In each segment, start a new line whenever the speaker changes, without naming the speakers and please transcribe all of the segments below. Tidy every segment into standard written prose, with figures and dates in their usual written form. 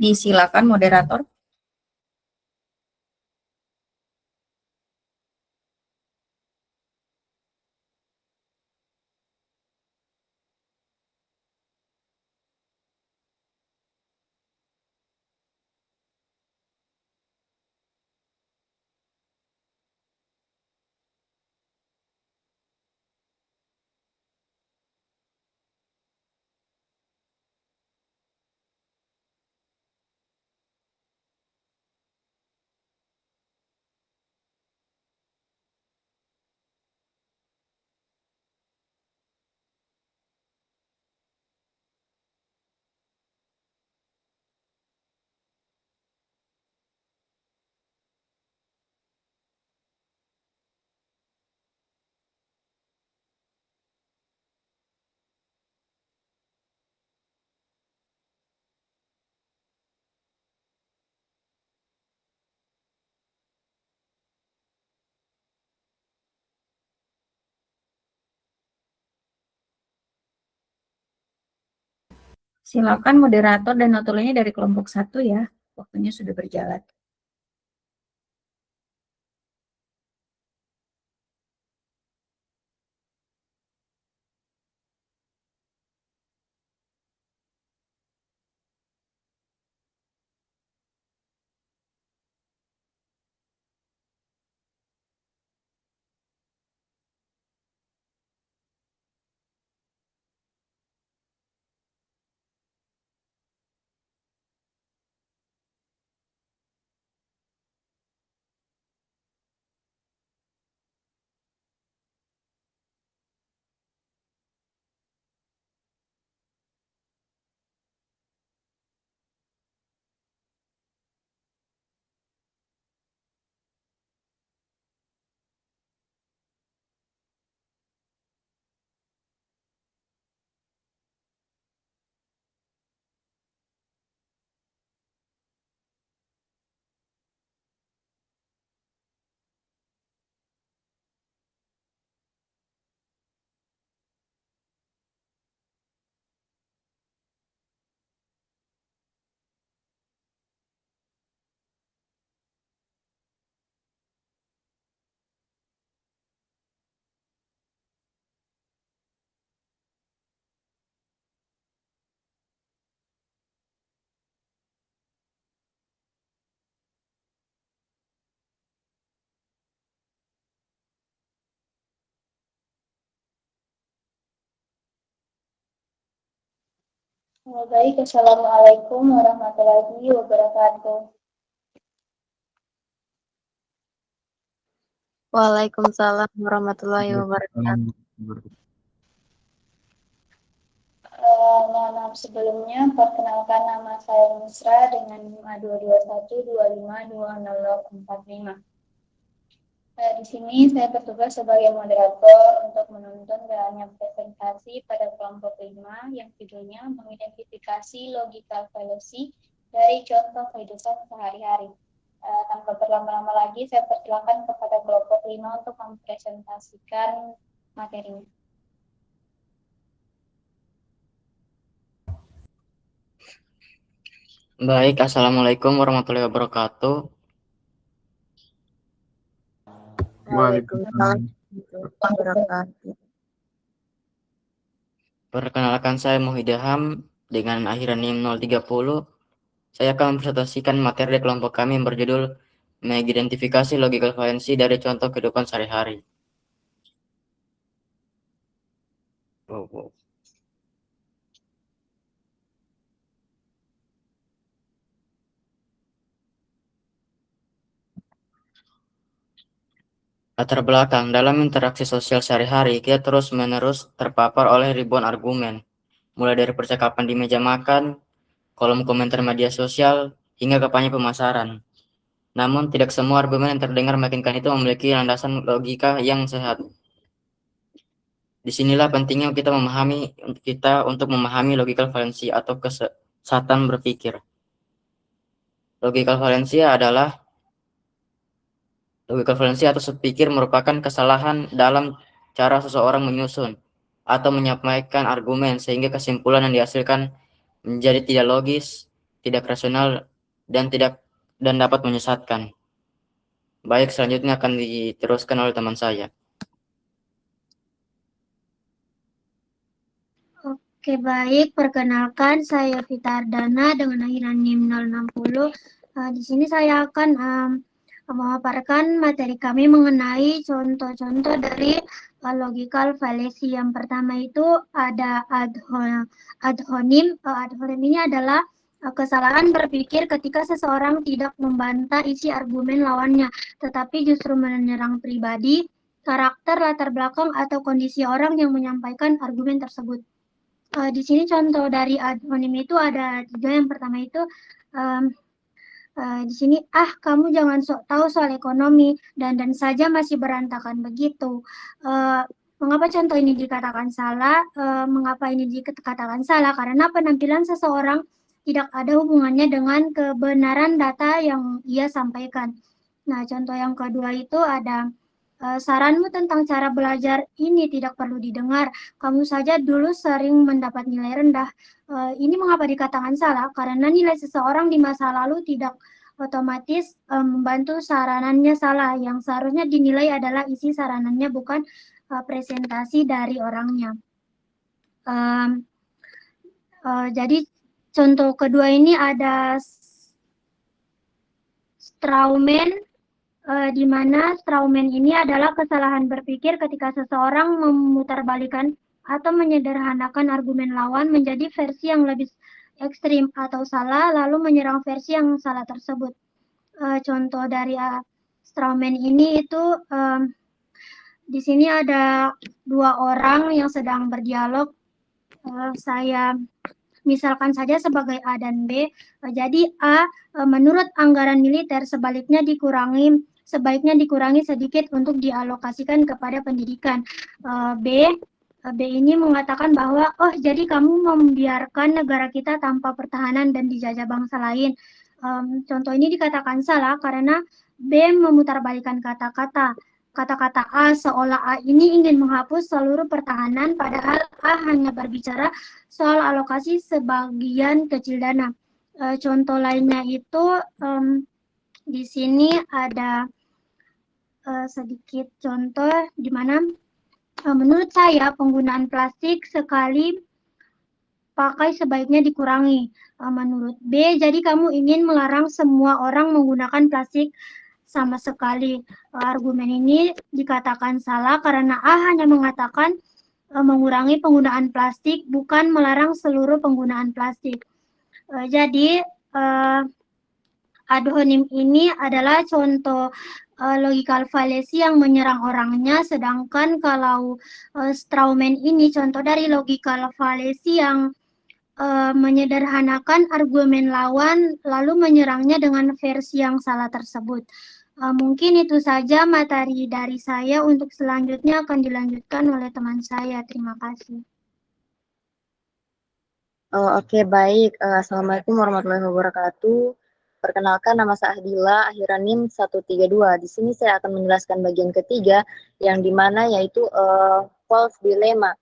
Disilakan moderator. Silakan moderator dan notulennya dari kelompok 1 ya. Waktunya sudah berjalan.
Baik, Assalamualaikum warahmatullahi wabarakatuh.
Waalaikumsalam warahmatullahi wabarakatuh.
Mohon maaf sebelumnya, perkenalkan nama saya Misra dengan NIM 221252045. Di sini saya bertugas sebagai moderator untuk menuntun jalannya presentasi pada kelompok 5 yang judulnya mengidentifikasi logical fallacy dari contoh kehidupan sehari-hari. Tanpa berlama-lama lagi, saya persilakan kepada kelompok 5 untuk mempresentasikan materinya.
Baik, Assalamualaikum warahmatullahi wabarakatuh.
Waalaikumsalam warahmatullahi wabarakatuh.
Perkenalkan, saya Muhidaham dengan akhiran NIM 030. Saya akan mempresentasikan materi dari kelompok kami yang berjudul mengidentifikasi logical fallacy dari contoh kehidupan sehari-hari. Latar belakang, dalam interaksi sosial sehari-hari, kita terus-menerus terpapar oleh ribuan argumen, mulai dari percakapan di meja makan, kolom komentar media sosial, hingga kampanye pemasaran. Namun, tidak semua argumen yang terdengar meyakinkan itu memiliki landasan logika yang sehat. Disinilah pentingnya kita untuk memahami logical fallacy atau kesesatan berpikir. Logical fallacy atau sepikir merupakan kesalahan dalam cara seseorang menyusun atau menyampaikan argumen sehingga kesimpulan yang dihasilkan menjadi tidak logis tidak rasional, dan dapat menyesatkan. Baik, selanjutnya akan diteruskan oleh teman saya.
Oke, baik. Perkenalkan, saya Vita Ardana dengan akhiran NIM 060. Di sini saya akan memaparkan materi kami mengenai contoh-contoh dari logical fallacy. Yang pertama itu ada ad hominem. Ad hominem ini adalah kesalahan berpikir ketika seseorang tidak membantah isi argumen lawannya, tetapi justru menyerang pribadi, karakter, latar belakang, atau kondisi orang yang menyampaikan argumen tersebut. Di sini contoh dari ad hominem itu ada 3. Yang pertama itu di sini, kamu jangan sok tahu soal ekonomi, dan saja masih berantakan begitu. Mengapa contoh ini dikatakan salah? Mengapa ini dikatakan salah? Karena penampilan seseorang tidak ada hubungannya dengan kebenaran data yang ia sampaikan. Nah, contoh yang kedua itu ada saranmu tentang cara belajar ini tidak perlu didengar. Kamu saja dulu sering mendapat nilai rendah. Ini mengapa dikatakan salah? Karena nilai seseorang di masa lalu tidak otomatis membantu saranannya salah. Yang seharusnya dinilai adalah isi saranannya, bukan presentasi dari orangnya. Jadi contoh kedua ini ada Strawman, di mana strawman ini adalah kesalahan berpikir ketika seseorang memutarbalikkan atau menyederhanakan argumen lawan menjadi versi yang lebih ekstrim atau salah, lalu menyerang versi yang salah tersebut. Contoh dari strawman ini itu di sini ada 2 orang yang sedang berdialog. Saya misalkan saja sebagai A dan B. Jadi A, menurut anggaran militer sebaiknya dikurangi sedikit untuk dialokasikan kepada pendidikan. B ini mengatakan bahwa, jadi kamu membiarkan negara kita tanpa pertahanan dan dijajah bangsa lain. Contoh ini dikatakan salah karena B memutarbalikkan kata-kata A seolah A ini ingin menghapus seluruh pertahanan, padahal A hanya berbicara soal alokasi sebagian kecil dana. Contoh lainnya itu di sini ada sedikit contoh di mana menurut saya penggunaan plastik sekali pakai sebaiknya dikurangi. Menurut B, jadi kamu ingin melarang semua orang menggunakan plastik sama sekali. Argumen ini dikatakan salah karena A hanya mengatakan mengurangi penggunaan plastik, bukan melarang seluruh penggunaan plastik. Jadi ad hominem ini adalah contoh logical fallacy yang menyerang orangnya, sedangkan kalau strawman ini contoh dari logical fallacy yang menyederhanakan argumen lawan lalu menyerangnya dengan versi yang salah tersebut. Mungkin itu saja materi dari saya. Untuk selanjutnya akan dilanjutkan oleh teman saya. Terima kasih.
Oke, baik. Assalamualaikum warahmatullahi wabarakatuh. Perkenalkan, nama saya Ahdila, akhiran NIM 132. Di sini saya akan menjelaskan bagian ketiga, yang dimana yaitu false dilemma.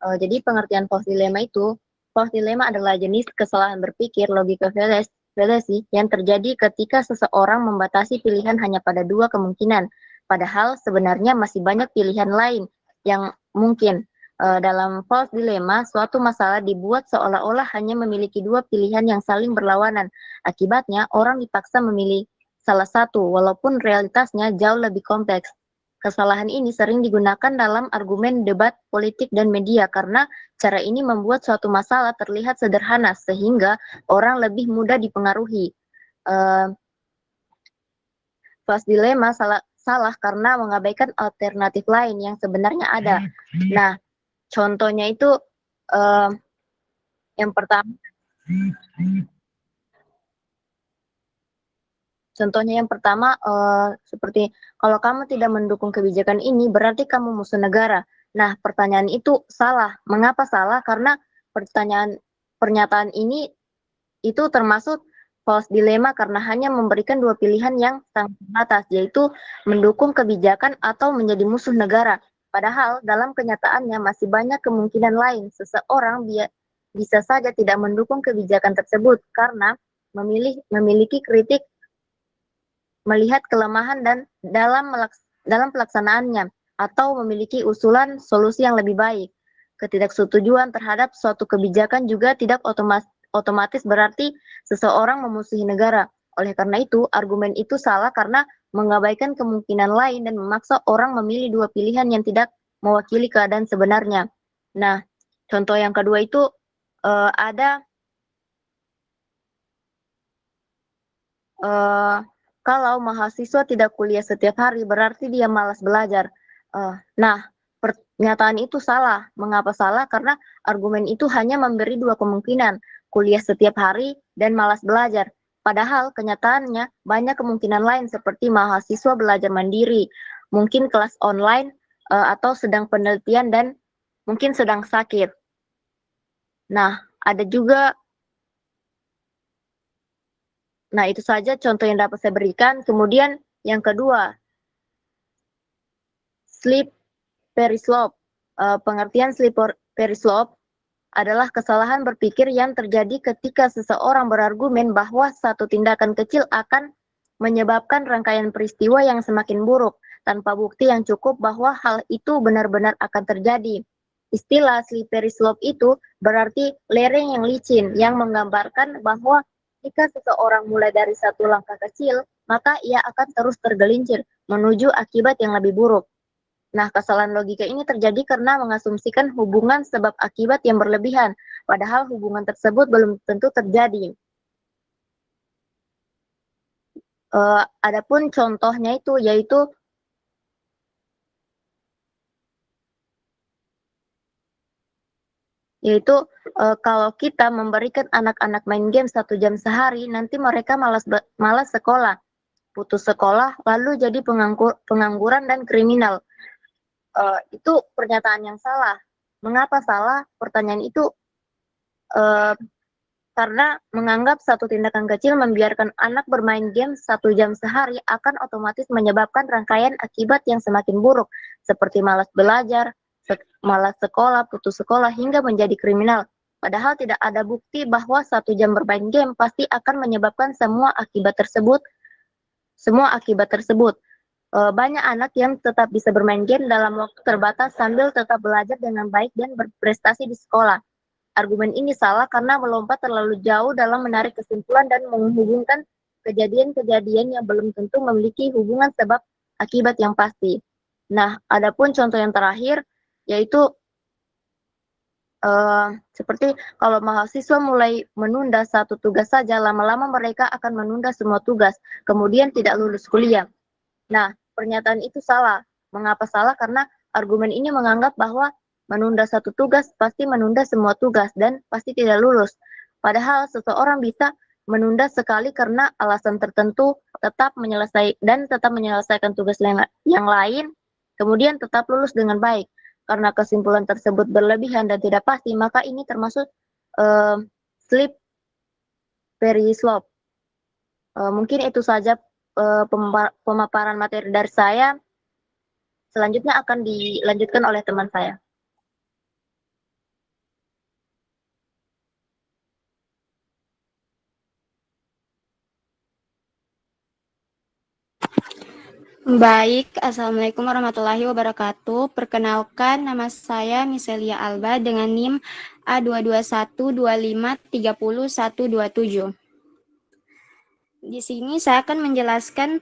Jadi pengertian false dilemma adalah jenis kesalahan berpikir logika fallacy yang terjadi ketika seseorang membatasi pilihan hanya pada 2 kemungkinan, padahal sebenarnya masih banyak pilihan lain yang mungkin. Dalam false dilemma, suatu masalah dibuat seolah-olah hanya memiliki 2 pilihan yang saling berlawanan. Akibatnya, orang dipaksa memilih salah satu, walaupun realitasnya jauh lebih kompleks. Kesalahan ini sering digunakan dalam argumen debat politik dan media karena cara ini membuat suatu masalah terlihat sederhana sehingga orang lebih mudah dipengaruhi. False dilemma salah karena mengabaikan alternatif lain yang sebenarnya ada. Nah, contohnya itu yang pertama. Contohnya yang pertama seperti kalau kamu tidak mendukung kebijakan ini berarti kamu musuh negara. Nah, pertanyaan itu salah. Mengapa salah? Karena pernyataan ini itu termasuk false dilemma karena hanya memberikan 2 pilihan yang sangat terbatas, yaitu mendukung kebijakan atau menjadi musuh negara. Padahal dalam kenyataannya masih banyak kemungkinan lain. Seseorang bisa saja tidak mendukung kebijakan tersebut karena memiliki kritik melihat kelemahan dan dalam pelaksanaannya atau memiliki usulan solusi yang lebih baik. Ketidaksetujuan terhadap suatu kebijakan juga tidak otomatis berarti seseorang memusuhi negara. Oleh karena itu, argumen itu salah karena mengabaikan kemungkinan lain dan memaksa orang memilih dua pilihan yang tidak mewakili keadaan sebenarnya. Nah, contoh yang kedua itu ada kalau mahasiswa tidak kuliah setiap hari berarti dia malas belajar. Nah, pernyataan itu salah. Mengapa salah? Karena argumen itu hanya memberi dua kemungkinan, kuliah setiap hari dan malas belajar. Padahal kenyataannya banyak kemungkinan lain seperti mahasiswa belajar mandiri, mungkin kelas online, atau sedang penelitian dan mungkin sedang sakit. Nah, ada juga itu saja contoh yang dapat saya berikan. Kemudian yang kedua, slippery slope. Pengertian slippery slope adalah kesalahan berpikir yang terjadi ketika seseorang berargumen bahwa satu tindakan kecil akan menyebabkan rangkaian peristiwa yang semakin buruk, tanpa bukti yang cukup bahwa hal itu benar-benar akan terjadi. Istilah slippery slope itu berarti lereng yang licin, yang menggambarkan bahwa jika seseorang mulai dari satu langkah kecil, maka ia akan terus tergelincir menuju akibat yang lebih buruk. Nah, kesalahan logika ini terjadi karena mengasumsikan hubungan sebab akibat yang berlebihan, padahal hubungan tersebut belum tentu terjadi. Adapun contohnya itu yaitu kalau kita memberikan anak-anak main game 1 jam sehari, nanti mereka malas sekolah, putus sekolah, lalu jadi pengangguran dan kriminal. Itu pernyataan yang salah. Mengapa salah? Pertanyaan itu karena menganggap satu tindakan kecil membiarkan anak bermain game 1 jam sehari akan otomatis menyebabkan rangkaian akibat yang semakin buruk, seperti malas belajar, malas sekolah, putus sekolah, hingga menjadi kriminal. Padahal tidak ada bukti bahwa 1 jam bermain game pasti akan menyebabkan semua akibat tersebut. Banyak anak yang tetap bisa bermain game dalam waktu terbatas sambil tetap belajar dengan baik dan berprestasi di sekolah. Argumen ini salah karena melompat terlalu jauh dalam menarik kesimpulan dan menghubungkan kejadian-kejadian yang belum tentu memiliki hubungan sebab akibat yang pasti. Nah, adapun contoh yang terakhir yaitu seperti kalau mahasiswa mulai menunda satu tugas saja, lama-lama mereka akan menunda semua tugas, kemudian tidak lulus kuliah. Nah, pernyataan itu salah. Mengapa salah? Karena argumen ini menganggap bahwa menunda satu tugas pasti menunda semua tugas dan pasti tidak lulus. Padahal seseorang bisa menunda sekali karena alasan tertentu tetap menyelesaikan tugas yang lain, kemudian tetap lulus dengan baik. Karena kesimpulan tersebut berlebihan dan tidak pasti, maka ini termasuk slippery slope. Mungkin itu saja pemaparan materi dari saya. Selanjutnya akan dilanjutkan oleh teman saya.
Baik, Assalamualaikum warahmatullahi wabarakatuh. Perkenalkan, nama saya Miselia Alba dengan NIM A22125300127. Di sini saya akan menjelaskan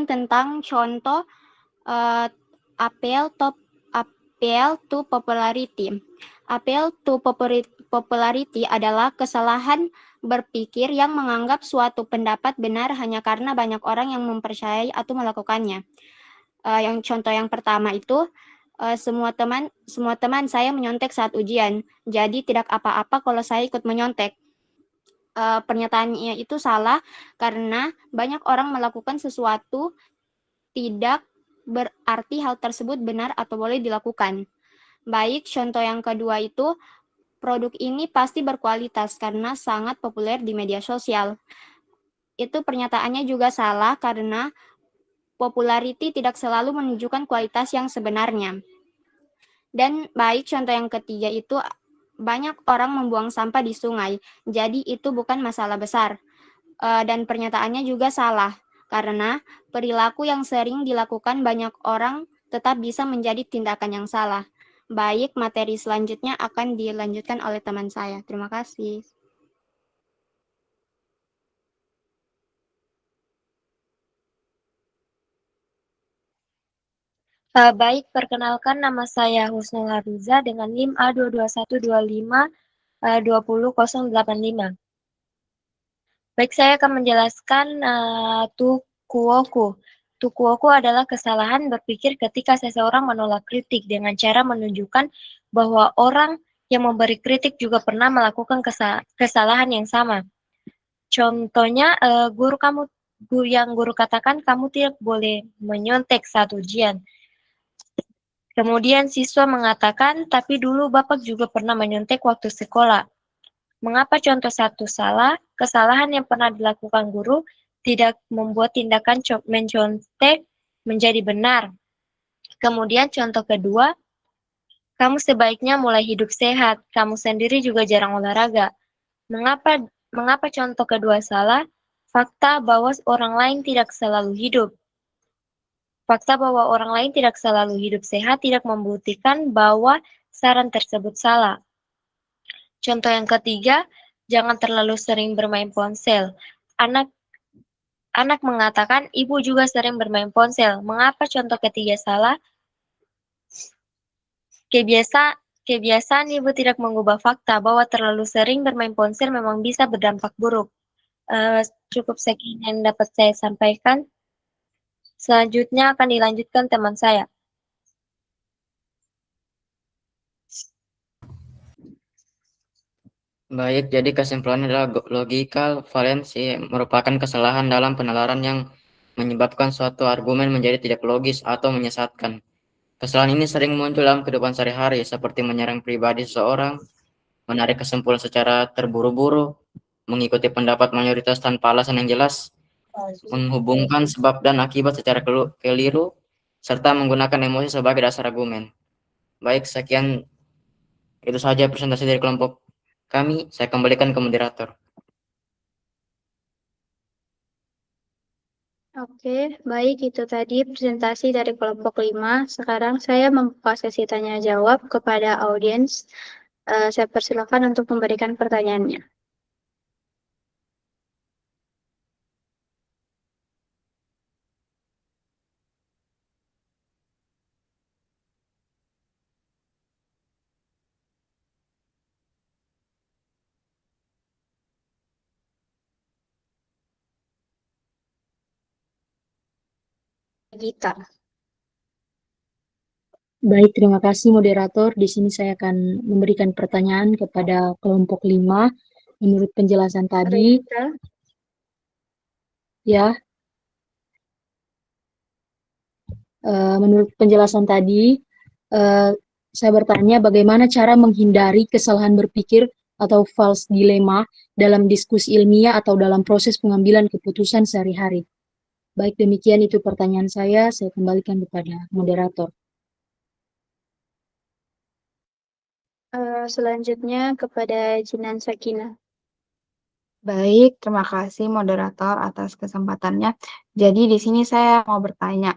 tentang contoh appeal to popularity. Appeal to popularity adalah kesalahan berpikir yang menganggap suatu pendapat benar hanya karena banyak orang yang mempercayai atau melakukannya. Yang contoh yang pertama itu, semua teman saya menyontek saat ujian, jadi tidak apa-apa kalau saya ikut menyontek. Pernyataannya itu salah karena banyak orang melakukan sesuatu tidak berarti hal tersebut benar atau boleh dilakukan. Baik, contoh yang kedua itu, produk ini pasti berkualitas karena sangat populer di media sosial. Itu pernyataannya juga salah karena popularity tidak selalu menunjukkan kualitas yang sebenarnya. Dan baik contoh yang ketiga itu banyak orang membuang sampah di sungai. Jadi itu bukan masalah besar. Dan pernyataannya juga salah karena perilaku yang sering dilakukan banyak orang tetap bisa menjadi tindakan yang salah. Baik, materi selanjutnya akan dilanjutkan oleh teman saya. Terima kasih.
Baik, perkenalkan nama saya Husnul Hafiza dengan NIM A22125-20085. Baik, saya akan menjelaskan tukuoku. Tukuoku adalah kesalahan berpikir ketika seseorang menolak kritik dengan cara menunjukkan bahwa orang yang memberi kritik juga pernah melakukan kesalahan yang sama. Contohnya, guru katakan kamu tidak boleh menyontek saat ujian. Kemudian siswa mengatakan, tapi dulu Bapak juga pernah menyontek waktu sekolah. Mengapa contoh satu salah, kesalahan yang pernah dilakukan guru tidak membuat tindakan mencontek menjadi benar. Kemudian contoh kedua, kamu sebaiknya mulai hidup sehat, kamu sendiri juga jarang olahraga. Mengapa contoh kedua salah? Fakta bahwa orang lain tidak selalu hidup. Fakta bahwa orang lain tidak selalu hidup sehat tidak membuktikan bahwa saran tersebut salah. Contoh yang ketiga, jangan terlalu sering bermain ponsel. Anak mengatakan, ibu juga sering bermain ponsel. Mengapa contoh ketiga salah? Kebiasaan ibu tidak mengubah fakta bahwa terlalu sering bermain ponsel memang bisa berdampak buruk. Cukup sekian yang dapat saya sampaikan. Selanjutnya akan dilanjutkan teman saya.
Baik, jadi kesimpulannya adalah logical fallacy merupakan kesalahan dalam penalaran yang menyebabkan suatu argumen menjadi tidak logis atau menyesatkan. Kesalahan ini sering muncul dalam kehidupan sehari-hari, seperti menyerang pribadi seseorang, menarik kesimpulan secara terburu-buru, mengikuti pendapat mayoritas tanpa alasan yang jelas, menghubungkan sebab dan akibat secara keliru, serta menggunakan emosi sebagai dasar argumen. Baik, sekian itu saja presentasi dari kelompok kami. Saya kembalikan ke moderator.
Oke, baik itu tadi presentasi dari kelompok 5. Sekarang saya membuka sesi tanya jawab kepada audiens. Saya persilakan untuk memberikan pertanyaannya. Gita.
Baik, terima kasih moderator. Di sini saya akan memberikan pertanyaan kepada kelompok 5. Menurut penjelasan tadi,
Rita.
ya, menurut penjelasan tadi, saya bertanya bagaimana cara menghindari kesalahan berpikir atau false dilemma dalam diskusi ilmiah atau dalam proses pengambilan keputusan sehari-hari. Baik, demikian itu pertanyaan saya kembalikan kepada moderator.
Selanjutnya kepada Jinan Sakina.
Baik, terima kasih moderator atas kesempatannya. Jadi di sini saya mau bertanya,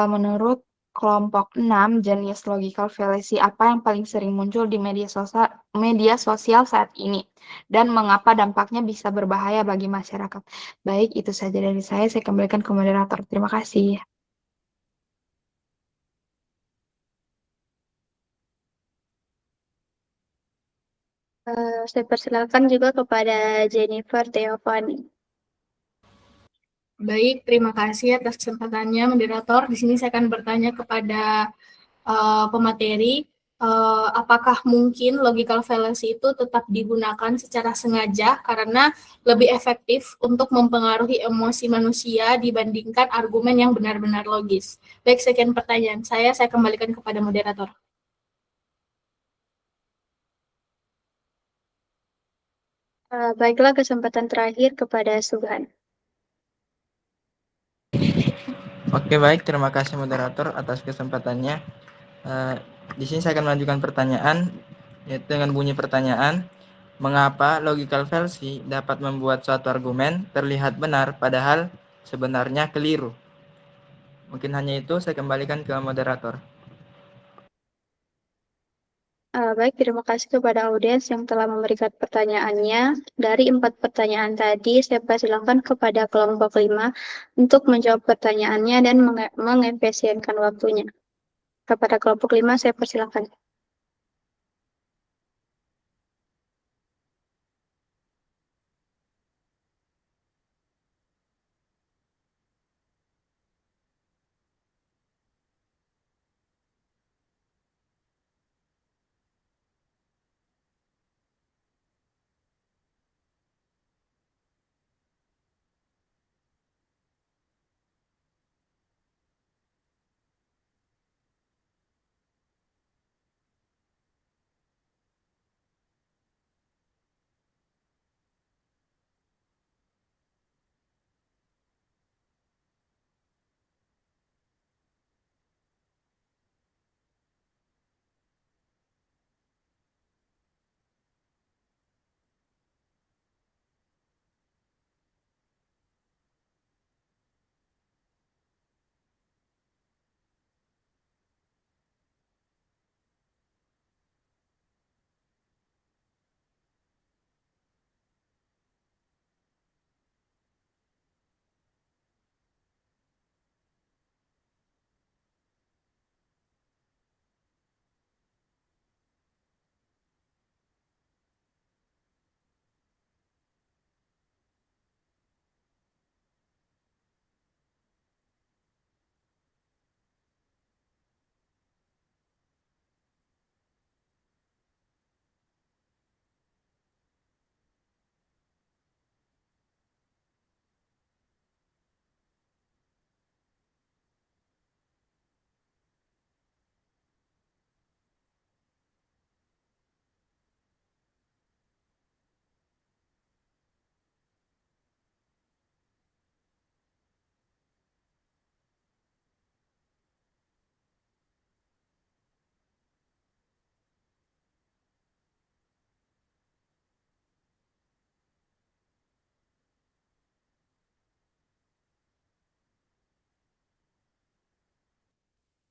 menurut kelompok 6 jenis logical fallacy apa yang paling sering muncul di media sosial saat ini? Dan mengapa dampaknya bisa berbahaya bagi masyarakat? Baik, itu saja dari saya kembalikan ke moderator. Terima kasih.
Saya persilakan juga kepada Jennifer Theophani.
Baik, terima kasih atas kesempatannya, moderator. Di sini saya akan bertanya kepada pemateri, apakah mungkin logical fallacy itu tetap digunakan secara sengaja karena lebih efektif untuk mempengaruhi emosi manusia dibandingkan argumen yang benar-benar logis. Baik, sekian pertanyaan saya kembalikan kepada moderator.
Baiklah, kesempatan terakhir kepada Subhan.
Oke, baik. Terima kasih moderator atas kesempatannya. Di sini saya akan melanjutkan pertanyaan, yaitu dengan bunyi pertanyaan, mengapa logical fallacy dapat membuat suatu argumen terlihat benar padahal sebenarnya keliru? Mungkin hanya itu, saya kembalikan ke moderator.
Baik, terima kasih kepada audiens yang telah memberikan pertanyaannya. Dari 4 pertanyaan tadi, saya persilakan kepada kelompok 5 untuk menjawab pertanyaannya dan mengefisienkan waktunya. Kepada kelompok 5, saya persilakan.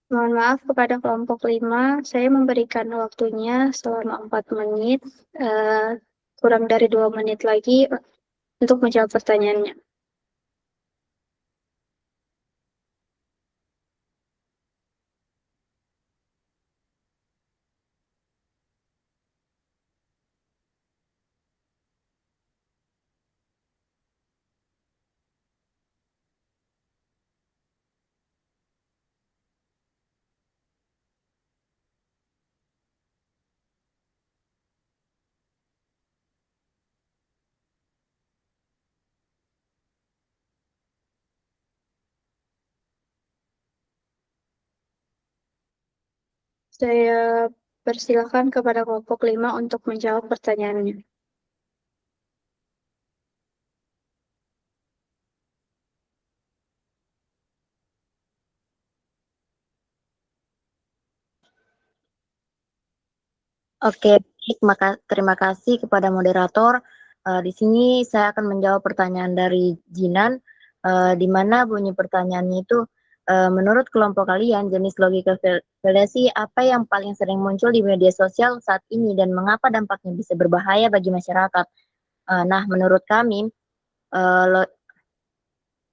Mohon maaf kepada kelompok 5, saya memberikan waktunya selama 4 menit, kurang dari 2 menit lagi untuk menjawab pertanyaannya. Saya persilakan kepada kelompok 5 untuk menjawab pertanyaannya.
Oke, baik, terima kasih kepada moderator. Di sini saya akan menjawab pertanyaan dari Jinan, di mana bunyi pertanyaannya itu, menurut kelompok kalian, jenis logika fallacy apa yang paling sering muncul di media sosial saat ini dan mengapa dampaknya bisa berbahaya bagi masyarakat? Nah, menurut kami,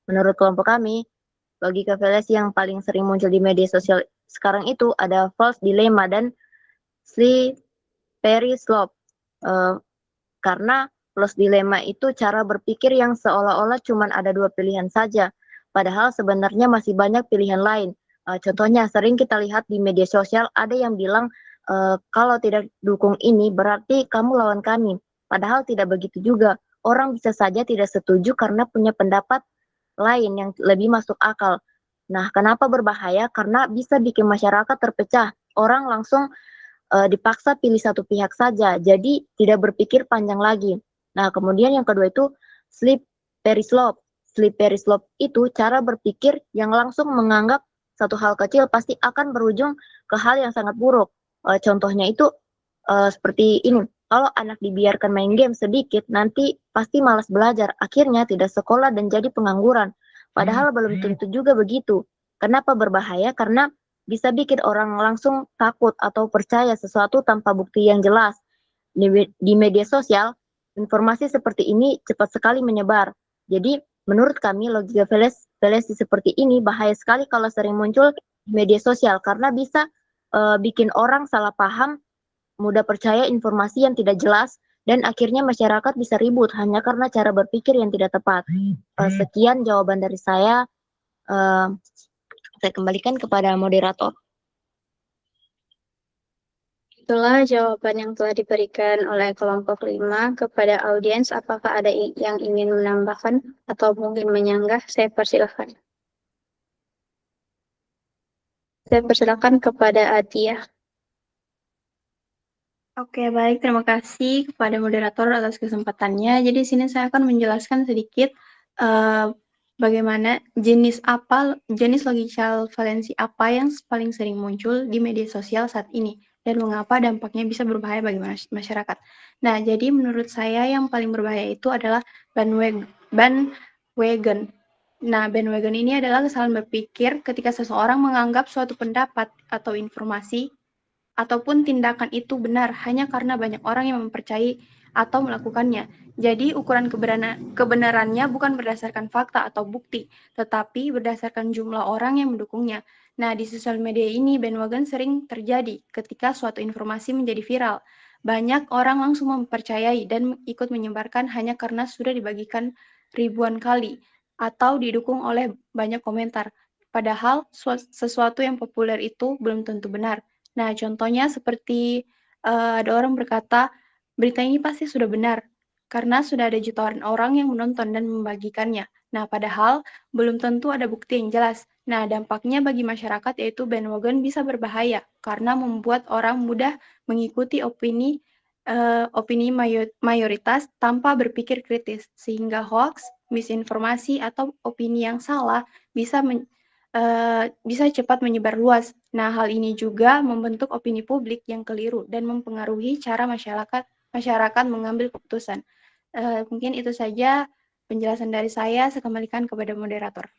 menurut kelompok kami, logika fallacy yang paling sering muncul di media sosial sekarang itu ada false dilemma dan slippery slope. Karena false dilemma itu cara berpikir yang seolah-olah cuma ada 2 pilihan saja, padahal sebenarnya masih banyak pilihan lain. Contohnya sering kita lihat di media sosial ada yang bilang, kalau tidak dukung ini berarti kamu lawan kami, padahal tidak begitu juga. Orang bisa saja tidak setuju karena punya pendapat lain yang lebih masuk akal. Nah, kenapa berbahaya? Karena bisa bikin masyarakat terpecah. Orang langsung dipaksa pilih satu pihak saja, jadi tidak berpikir panjang lagi. Nah, kemudian yang kedua itu slippery slope. Slippery slope itu cara berpikir yang langsung menganggap satu hal kecil pasti akan berujung ke hal yang sangat buruk. Contohnya itu seperti ini. Kalau anak dibiarkan main game sedikit, nanti pasti malas belajar. Akhirnya tidak sekolah dan jadi pengangguran. Padahal belum tentu juga begitu. Kenapa berbahaya? Karena bisa bikin orang langsung takut atau percaya sesuatu tanpa bukti yang jelas. Di media sosial, informasi seperti ini cepat sekali menyebar. Jadi, menurut kami logika fallacy seperti ini bahaya sekali kalau sering muncul di media sosial karena bisa bikin orang salah paham, mudah percaya informasi yang tidak jelas, dan akhirnya masyarakat bisa ribut hanya karena cara berpikir yang tidak tepat. Sekian jawaban dari saya. Saya kembalikan kepada moderator.
Itulah jawaban yang telah diberikan oleh kelompok 5 kepada audiens. Apakah ada yang ingin menambahkan atau mungkin menyanggah? Saya persilahkan. Saya persilahkan kepada Atia.
Oke, baik. Terima kasih kepada moderator atas kesempatannya. Jadi, di sini saya akan menjelaskan sedikit bagaimana jenis logikal fallacy apa yang paling sering muncul di media sosial saat ini dan mengapa dampaknya bisa berbahaya bagi masyarakat. Nah, jadi menurut saya yang paling berbahaya itu adalah bandwagon. Nah, bandwagon ini adalah kesalahan berpikir ketika seseorang menganggap suatu pendapat atau informasi ataupun tindakan itu benar hanya karena banyak orang yang mempercayai atau melakukannya. Jadi, ukuran kebenarannya bukan berdasarkan fakta atau bukti, tetapi berdasarkan jumlah orang yang mendukungnya. Nah, di sosial media ini, bandwagon sering terjadi ketika suatu informasi menjadi viral. Banyak orang langsung mempercayai dan ikut menyebarkan hanya karena sudah dibagikan ribuan kali atau didukung oleh banyak komentar. Padahal, sesuatu yang populer itu belum tentu benar. Nah, contohnya seperti ada orang berkata, berita ini pasti sudah benar, karena sudah ada jutaan orang yang menonton dan membagikannya. Nah, padahal belum tentu ada bukti yang jelas. Nah, dampaknya bagi masyarakat yaitu bandwagon bisa berbahaya, karena membuat orang mudah mengikuti opini mayoritas tanpa berpikir kritis, sehingga hoax, misinformasi, atau opini yang salah bisa cepat menyebar luas. Nah, hal ini juga membentuk opini publik yang keliru dan mempengaruhi cara masyarakat mengambil keputusan. Mungkin itu saja penjelasan dari saya. Saya kembalikan kepada moderator.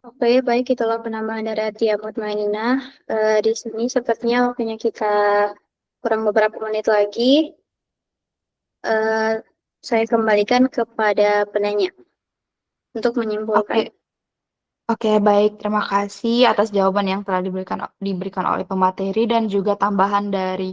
Oke, baik, itulah penambahan dari Atia Mutmainina. Di sini sepertinya waktunya kita kurang beberapa menit lagi. Saya kembalikan kepada penanya untuk menyimpulkan.
Oke, baik. Terima kasih atas jawaban yang telah diberikan oleh pemateri dan juga tambahan dari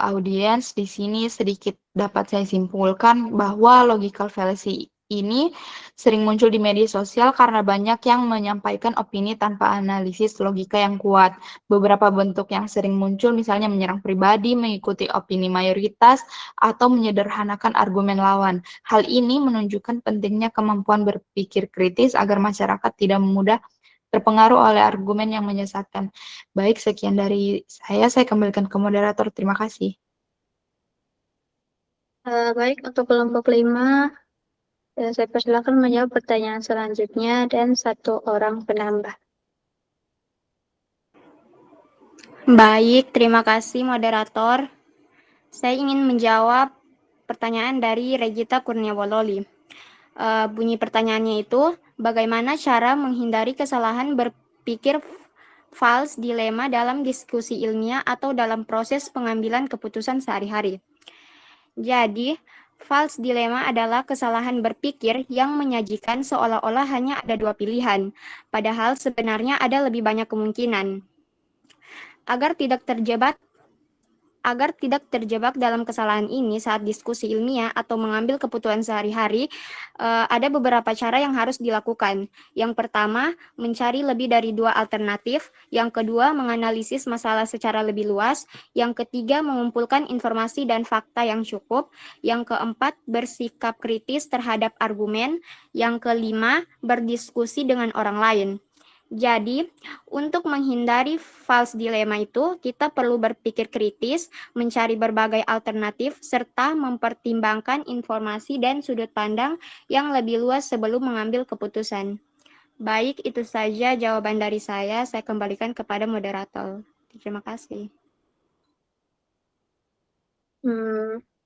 audiens. Di sini sedikit dapat saya simpulkan bahwa logical fallacy ini sering muncul di media sosial karena banyak yang menyampaikan opini tanpa analisis logika yang kuat. Beberapa bentuk yang sering muncul misalnya menyerang pribadi, mengikuti opini mayoritas, atau menyederhanakan argumen lawan. Hal ini menunjukkan pentingnya kemampuan berpikir kritis agar masyarakat tidak mudah terpengaruh oleh argumen yang menyesatkan. Baik, sekian dari saya kembalikan ke moderator. Terima kasih.
Baik, untuk kelompok 5, saya persilakan menjawab pertanyaan selanjutnya dan satu orang penambah.
Baik, terima kasih moderator. Saya ingin menjawab pertanyaan dari Regita Kurniawololi. Bunyi pertanyaannya itu, bagaimana cara menghindari kesalahan berpikir false dilema dalam diskusi ilmiah atau dalam proses pengambilan keputusan sehari-hari? Jadi, false dilema adalah kesalahan berpikir yang menyajikan seolah-olah hanya ada dua pilihan, padahal sebenarnya ada lebih banyak kemungkinan. Agar tidak terjebak dalam kesalahan ini saat diskusi ilmiah atau mengambil keputusan sehari-hari, ada beberapa cara yang harus dilakukan. Yang pertama, mencari lebih dari dua alternatif. Yang kedua, menganalisis masalah secara lebih luas. Yang ketiga, mengumpulkan informasi dan fakta yang cukup. Yang keempat, bersikap kritis terhadap argumen. Yang kelima, berdiskusi dengan orang lain. Jadi, untuk menghindari false dilema itu, kita perlu berpikir kritis, mencari berbagai alternatif, serta mempertimbangkan informasi dan sudut pandang yang lebih luas sebelum mengambil keputusan. Baik, itu saja jawaban dari saya. Saya kembalikan kepada moderator. Terima kasih.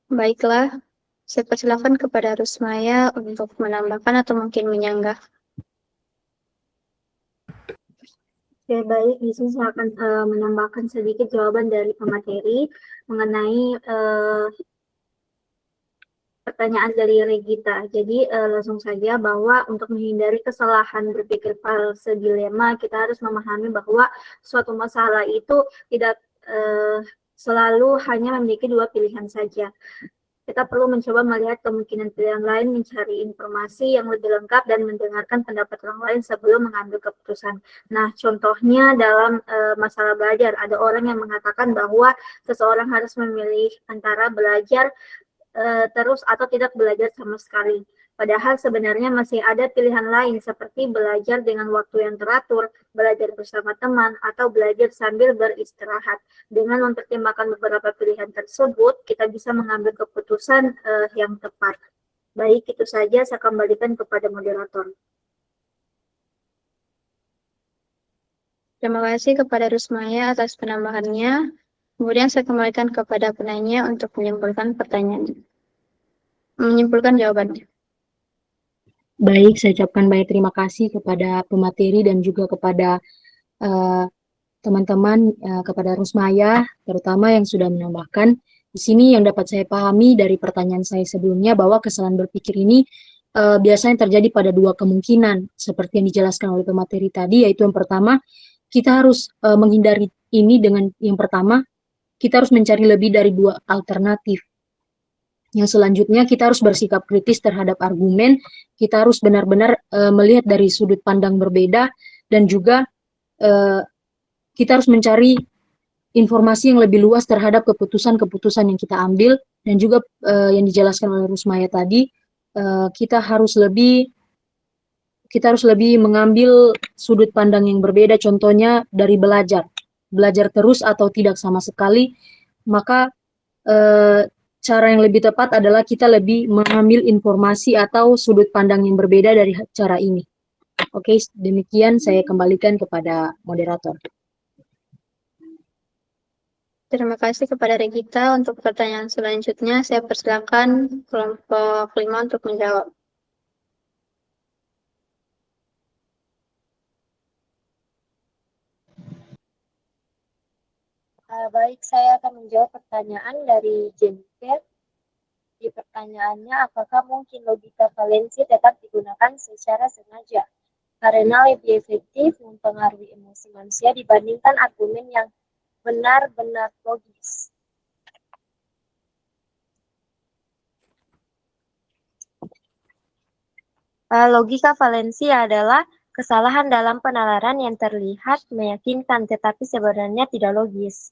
Baiklah, saya persilakan kepada Rusmaya untuk menambahkan atau mungkin menyanggah.
Oke, baik. Di sini saya akan menambahkan sedikit jawaban dari pemateri mengenai pertanyaan dari Regita. Jadi langsung saja bahwa untuk menghindari kesalahan berpikir false dilema, kita harus memahami bahwa suatu masalah itu tidak selalu hanya memiliki dua pilihan saja. Kita perlu mencoba melihat kemungkinan pilihan lain, mencari informasi yang lebih lengkap, dan mendengarkan pendapat orang lain sebelum mengambil keputusan. Nah, contohnya dalam masalah belajar, ada orang yang mengatakan bahwa seseorang harus memilih antara belajar terus atau tidak belajar sama sekali. Padahal sebenarnya masih ada pilihan lain seperti belajar dengan waktu yang teratur, belajar bersama teman, atau belajar sambil beristirahat. Dengan mempertimbangkan beberapa pilihan tersebut, kita bisa mengambil keputusan yang tepat. Baik, itu saja. Saya kembalikan kepada moderator.
Terima kasih kepada Rusmaya atas penambahannya. Kemudian saya kembalikan kepada penanya untuk menyimpulkan pertanyaannya. Menyimpulkan jawabannya.
Baik, saya ucapkan banyak terima kasih kepada pemateri dan juga kepada teman-teman, kepada Rusmaya, terutama yang sudah menambahkan. Di sini yang dapat saya pahami dari pertanyaan saya sebelumnya bahwa kesalahan berpikir ini biasanya terjadi pada dua kemungkinan, seperti yang dijelaskan oleh pemateri tadi, yaitu yang pertama, kita harus menghindari ini dengan yang pertama, kita harus mencari lebih dari dua alternatif. Yang selanjutnya, kita harus bersikap kritis terhadap argumen, kita harus benar-benar melihat dari sudut pandang berbeda, dan juga kita harus mencari informasi yang lebih luas terhadap keputusan-keputusan yang kita ambil, dan juga yang dijelaskan oleh Rusmaya tadi, kita harus lebih mengambil sudut pandang yang berbeda, contohnya dari belajar terus atau tidak sama sekali, maka cara yang lebih tepat adalah kita lebih mengambil informasi atau sudut pandang yang berbeda dari cara ini. Oke, demikian saya kembalikan kepada moderator.
Terima kasih kepada Regita. Untuk pertanyaan selanjutnya, saya persilakan kelompok 5 untuk menjawab.
Baik, saya akan menjawab pertanyaan dari Jennifer. Di pertanyaannya, apakah mungkin logika valensi tetap digunakan secara sengaja? Karena lebih efektif mempengaruhi emosi manusia dibandingkan argumen yang benar-benar logis. Logika valensi adalah kesalahan dalam penalaran yang terlihat meyakinkan tetapi sebenarnya tidak logis.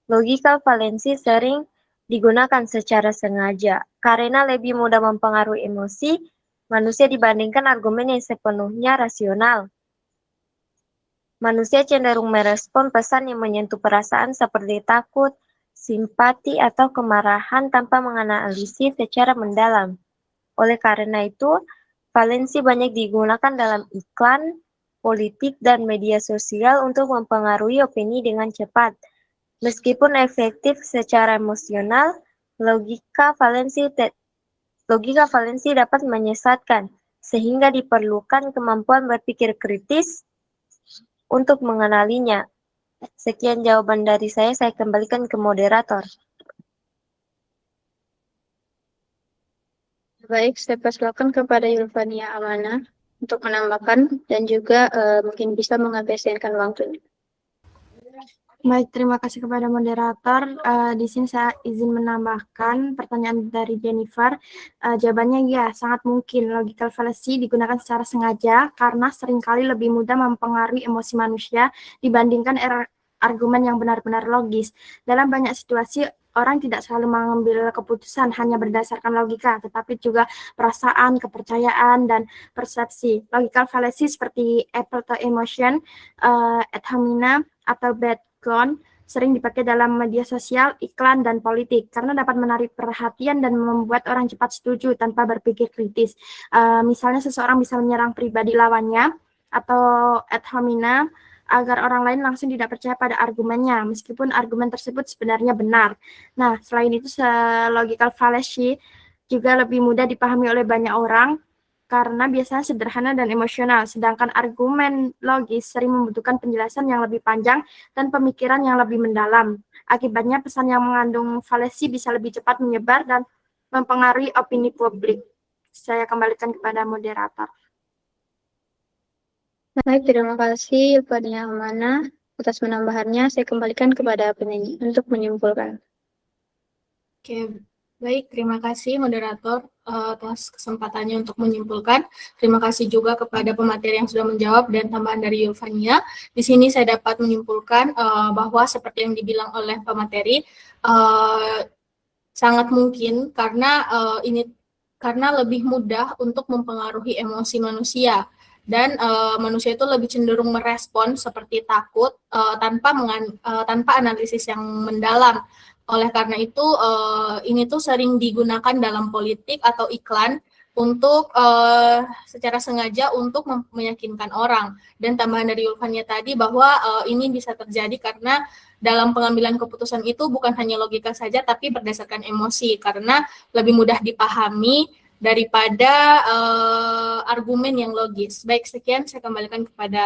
Logika valensi sering digunakan secara sengaja karena lebih mudah mempengaruhi emosi manusia dibandingkan argumen yang sepenuhnya rasional. Manusia cenderung merespon pesan yang menyentuh perasaan seperti takut, simpati, atau kemarahan tanpa menganalisis secara mendalam. Oleh karena itu, valensi banyak digunakan dalam iklan, politik, dan media sosial untuk mempengaruhi opini dengan cepat. Meskipun efektif secara emosional, logika valensi dapat menyesatkan, sehingga diperlukan kemampuan berpikir kritis untuk mengenalinya. Sekian jawaban dari saya kembalikan ke moderator.
Baik, saya persilakan kepada Yulvania Amana untuk menambahkan dan juga mungkin bisa mengabsenkan waktunya.
Baik, terima kasih kepada moderator. Di sini saya izin menambahkan pertanyaan dari Jennifer. Jawabannya ya, sangat mungkin logical fallacy digunakan secara sengaja karena seringkali lebih mudah mempengaruhi emosi manusia dibandingkan argumen yang benar-benar logis. Dalam banyak situasi, orang tidak selalu mengambil keputusan hanya berdasarkan logika, tetapi juga perasaan, kepercayaan, dan persepsi. Logical fallacy seperti apple to emotion, ad hominem, atau bad ground sering dipakai dalam media sosial, iklan, dan politik karena dapat menarik perhatian dan membuat orang cepat setuju tanpa berpikir kritis. Misalnya seseorang bisa menyerang pribadi lawannya atau ad hominem agar orang lain langsung tidak percaya pada argumennya, meskipun argumen tersebut sebenarnya benar. Nah, selain itu, logical fallacy juga lebih mudah dipahami oleh banyak orang karena biasanya sederhana dan emosional, sedangkan argumen logis sering membutuhkan penjelasan yang lebih panjang dan pemikiran yang lebih mendalam. Akibatnya, pesan yang mengandung fallacy bisa lebih cepat menyebar dan mempengaruhi opini publik. Saya kembalikan kepada moderator.
Baik, terima kasih kepada Yang Amanah atas penambahannya. Saya kembalikan kepada penyanyi untuk menyimpulkan.
Oke, baik. Terima kasih moderator atas kesempatannya untuk menyimpulkan. Terima kasih juga kepada pemateri yang sudah menjawab dan tambahan dari Yulvania. Di sini saya dapat menyimpulkan bahwa seperti yang dibilang oleh pemateri, sangat mungkin karena karena lebih mudah untuk mempengaruhi emosi manusia. Dan manusia itu lebih cenderung merespon seperti takut tanpa analisis yang mendalam. Oleh karena itu, ini tuh sering digunakan dalam politik atau iklan untuk secara sengaja untuk meyakinkan orang. Dan tambahan dari Yulvania tadi bahwa ini bisa terjadi karena dalam pengambilan keputusan itu bukan hanya logika saja, tapi berdasarkan emosi, karena lebih mudah dipahami daripada argumen yang logis. Baik, sekian saya kembalikan kepada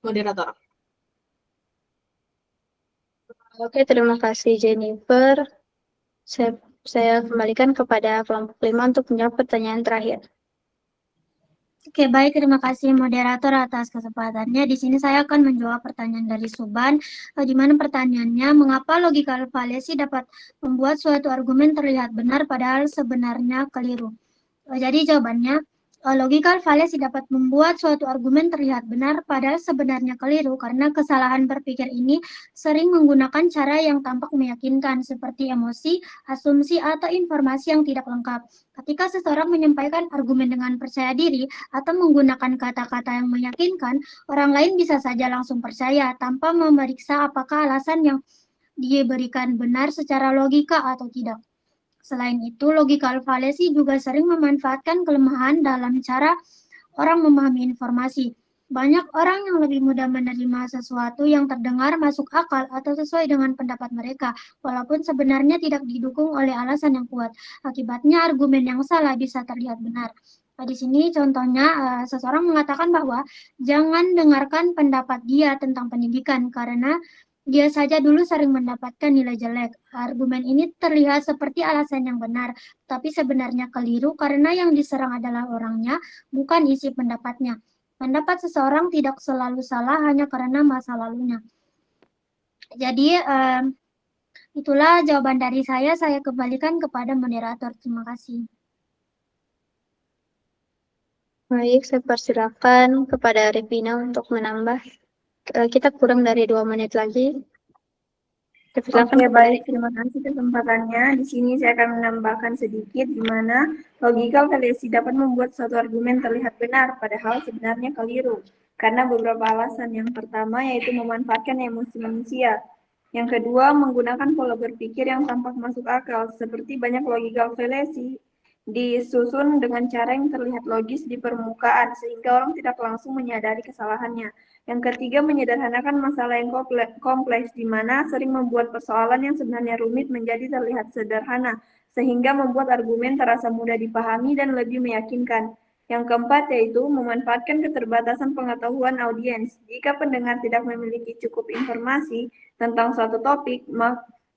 moderator.
Oke, terima kasih Jennifer. Saya kembalikan kepada kelompok 5 untuk menjawab pertanyaan terakhir.
Oke, baik. Terima kasih moderator atas kesempatannya. Di sini saya akan menjawab pertanyaan dari Suban, di mana pertanyaannya, mengapa logical fallacy dapat membuat suatu argumen terlihat benar padahal sebenarnya keliru? Jadi jawabannya, logical fallacy dapat membuat suatu argumen terlihat benar padahal sebenarnya keliru karena kesalahan berpikir ini sering menggunakan cara yang tampak meyakinkan seperti emosi, asumsi, atau informasi yang tidak lengkap. Ketika seseorang menyampaikan argumen dengan percaya diri atau menggunakan kata-kata yang meyakinkan, orang lain bisa saja langsung percaya tanpa memeriksa apakah alasan yang diberikan benar secara logika atau tidak. Selain itu, logical fallacy juga sering memanfaatkan kelemahan dalam cara orang memahami informasi. Banyak orang yang lebih mudah menerima sesuatu yang terdengar masuk akal atau sesuai dengan pendapat mereka, walaupun sebenarnya tidak didukung oleh alasan yang kuat. Akibatnya, argumen yang salah bisa terlihat benar. Di sini contohnya, seseorang mengatakan bahwa jangan dengarkan pendapat dia tentang pendidikan karena dia saja dulu sering mendapatkan nilai jelek. Argumen ini terlihat seperti alasan yang benar, tapi sebenarnya keliru karena yang diserang adalah orangnya, bukan isi pendapatnya. Pendapat seseorang tidak selalu salah hanya karena masa lalunya. Jadi, itulah jawaban dari saya. Saya kembalikan kepada moderator. Terima kasih.
Baik, saya persilakan kepada Revina untuk menambah. Kita kurang dari 2 menit lagi.
Oke, baik. Terima kasih kesempatannya. Di sini saya akan menambahkan sedikit di mana logical fallacy dapat membuat suatu argumen terlihat benar, padahal sebenarnya keliru. Karena beberapa alasan. Yang pertama yaitu memanfaatkan emosi manusia. Yang kedua, menggunakan pola berpikir yang tampak masuk akal, seperti banyak logical fallacy disusun dengan cara yang terlihat logis di permukaan, sehingga orang tidak langsung menyadari kesalahannya. Yang ketiga, menyederhanakan masalah yang kompleks, di mana sering membuat persoalan yang sebenarnya rumit menjadi terlihat sederhana, sehingga membuat argumen terasa mudah dipahami dan lebih meyakinkan. Yang keempat, yaitu memanfaatkan keterbatasan pengetahuan audiens. Jika pendengar tidak memiliki cukup informasi tentang suatu topik,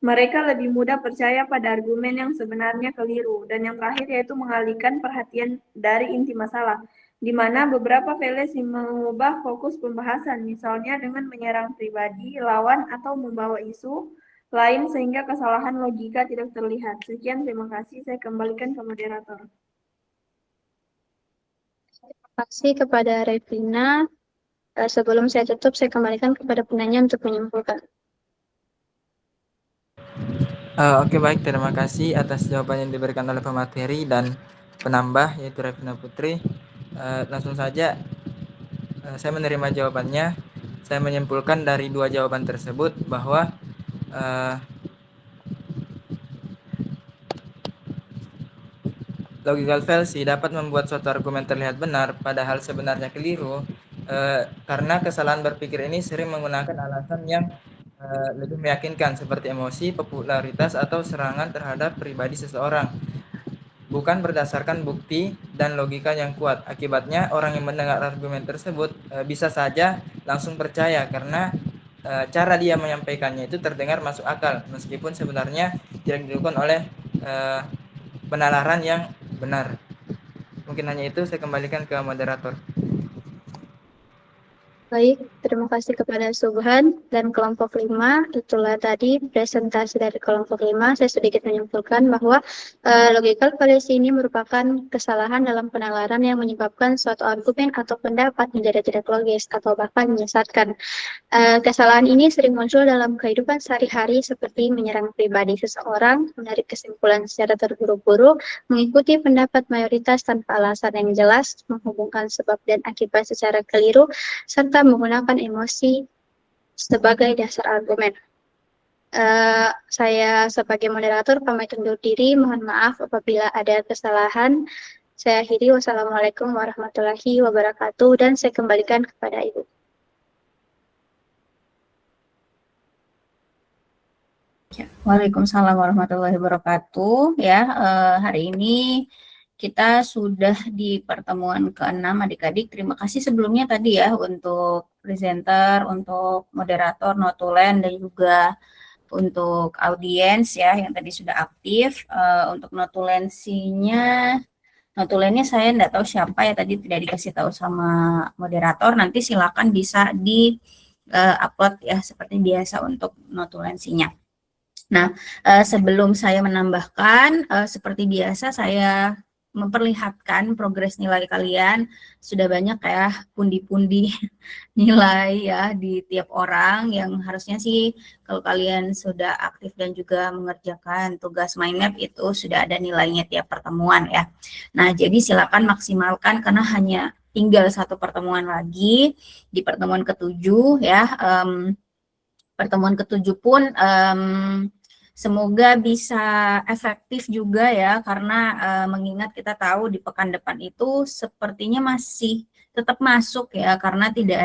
mereka lebih mudah percaya pada argumen yang sebenarnya keliru. Dan yang terakhir yaitu mengalihkan perhatian dari inti masalah, di mana beberapa fallacy mengubah fokus pembahasan, misalnya dengan menyerang pribadi, lawan, atau membawa isu lain sehingga kesalahan logika tidak terlihat. Sekian, terima kasih. Saya kembalikan ke moderator.
Terima kasih kepada Revina. Sebelum saya tutup, saya kembalikan kepada penanya untuk menyimpulkan.
Oke, baik, terima kasih atas jawaban yang diberikan oleh pemateri dan penambah yaitu Revina Putri. Langsung saja saya menerima jawabannya. Saya menyimpulkan dari 2 jawaban tersebut bahwa logical fallacy dapat membuat suatu argumen terlihat benar padahal sebenarnya keliru, karena kesalahan berpikir ini sering menggunakan alasan yang lebih meyakinkan seperti emosi, popularitas, atau serangan terhadap pribadi seseorang, bukan berdasarkan bukti dan logika yang kuat. Akibatnya orang yang mendengar argumen tersebut bisa saja langsung percaya karena cara dia menyampaikannya itu terdengar masuk akal meskipun sebenarnya tidak didukung oleh penalaran yang benar. Mungkin hanya itu, saya kembalikan ke moderator.
Baik, terima kasih kepada Subhan dan kelompok 5. Itulah tadi presentasi dari kelompok 5. Saya sedikit menyimpulkan bahwa logical fallacy ini merupakan kesalahan dalam penalaran yang menyebabkan suatu argumen atau pendapat menjadi tidak logis atau bahkan menyesatkan. Kesalahan ini sering muncul dalam kehidupan sehari-hari seperti menyerang pribadi seseorang, menarik kesimpulan secara terburu-buru, mengikuti pendapat mayoritas tanpa alasan yang jelas, menghubungkan sebab dan akibat secara keliru, serta menggunakan emosi sebagai dasar argumen. Saya sebagai moderator pamit undur diri. Mohon maaf apabila ada kesalahan. Saya akhiri. Wassalamualaikum warahmatullahi wabarakatuh, dan saya kembalikan kepada Ibu.
Waalaikumsalam warahmatullahi wabarakatuh. Ya, hari ini kita sudah di pertemuan ke-6 adik-adik. Terima kasih sebelumnya tadi ya untuk presenter, untuk moderator, notulen, dan juga untuk audiens ya yang tadi sudah aktif. Untuk notulensinya, notulennya saya enggak tahu siapa ya, tadi tidak dikasih tahu sama moderator. Nanti silakan bisa di upload ya seperti biasa untuk notulensinya. Nah, sebelum saya menambahkan, seperti biasa saya memperlihatkan progres nilai kalian. Sudah banyak ya pundi-pundi nilai ya di tiap orang, yang harusnya sih kalau kalian sudah aktif dan juga mengerjakan tugas mind map itu sudah ada nilainya tiap pertemuan ya. Nah, jadi silakan maksimalkan karena hanya tinggal satu pertemuan lagi di pertemuan ke-7 ya. Pertemuan ke-7 pun semoga bisa efektif juga ya, karena mengingat kita tahu di pekan depan itu sepertinya masih tetap masuk ya, karena tidak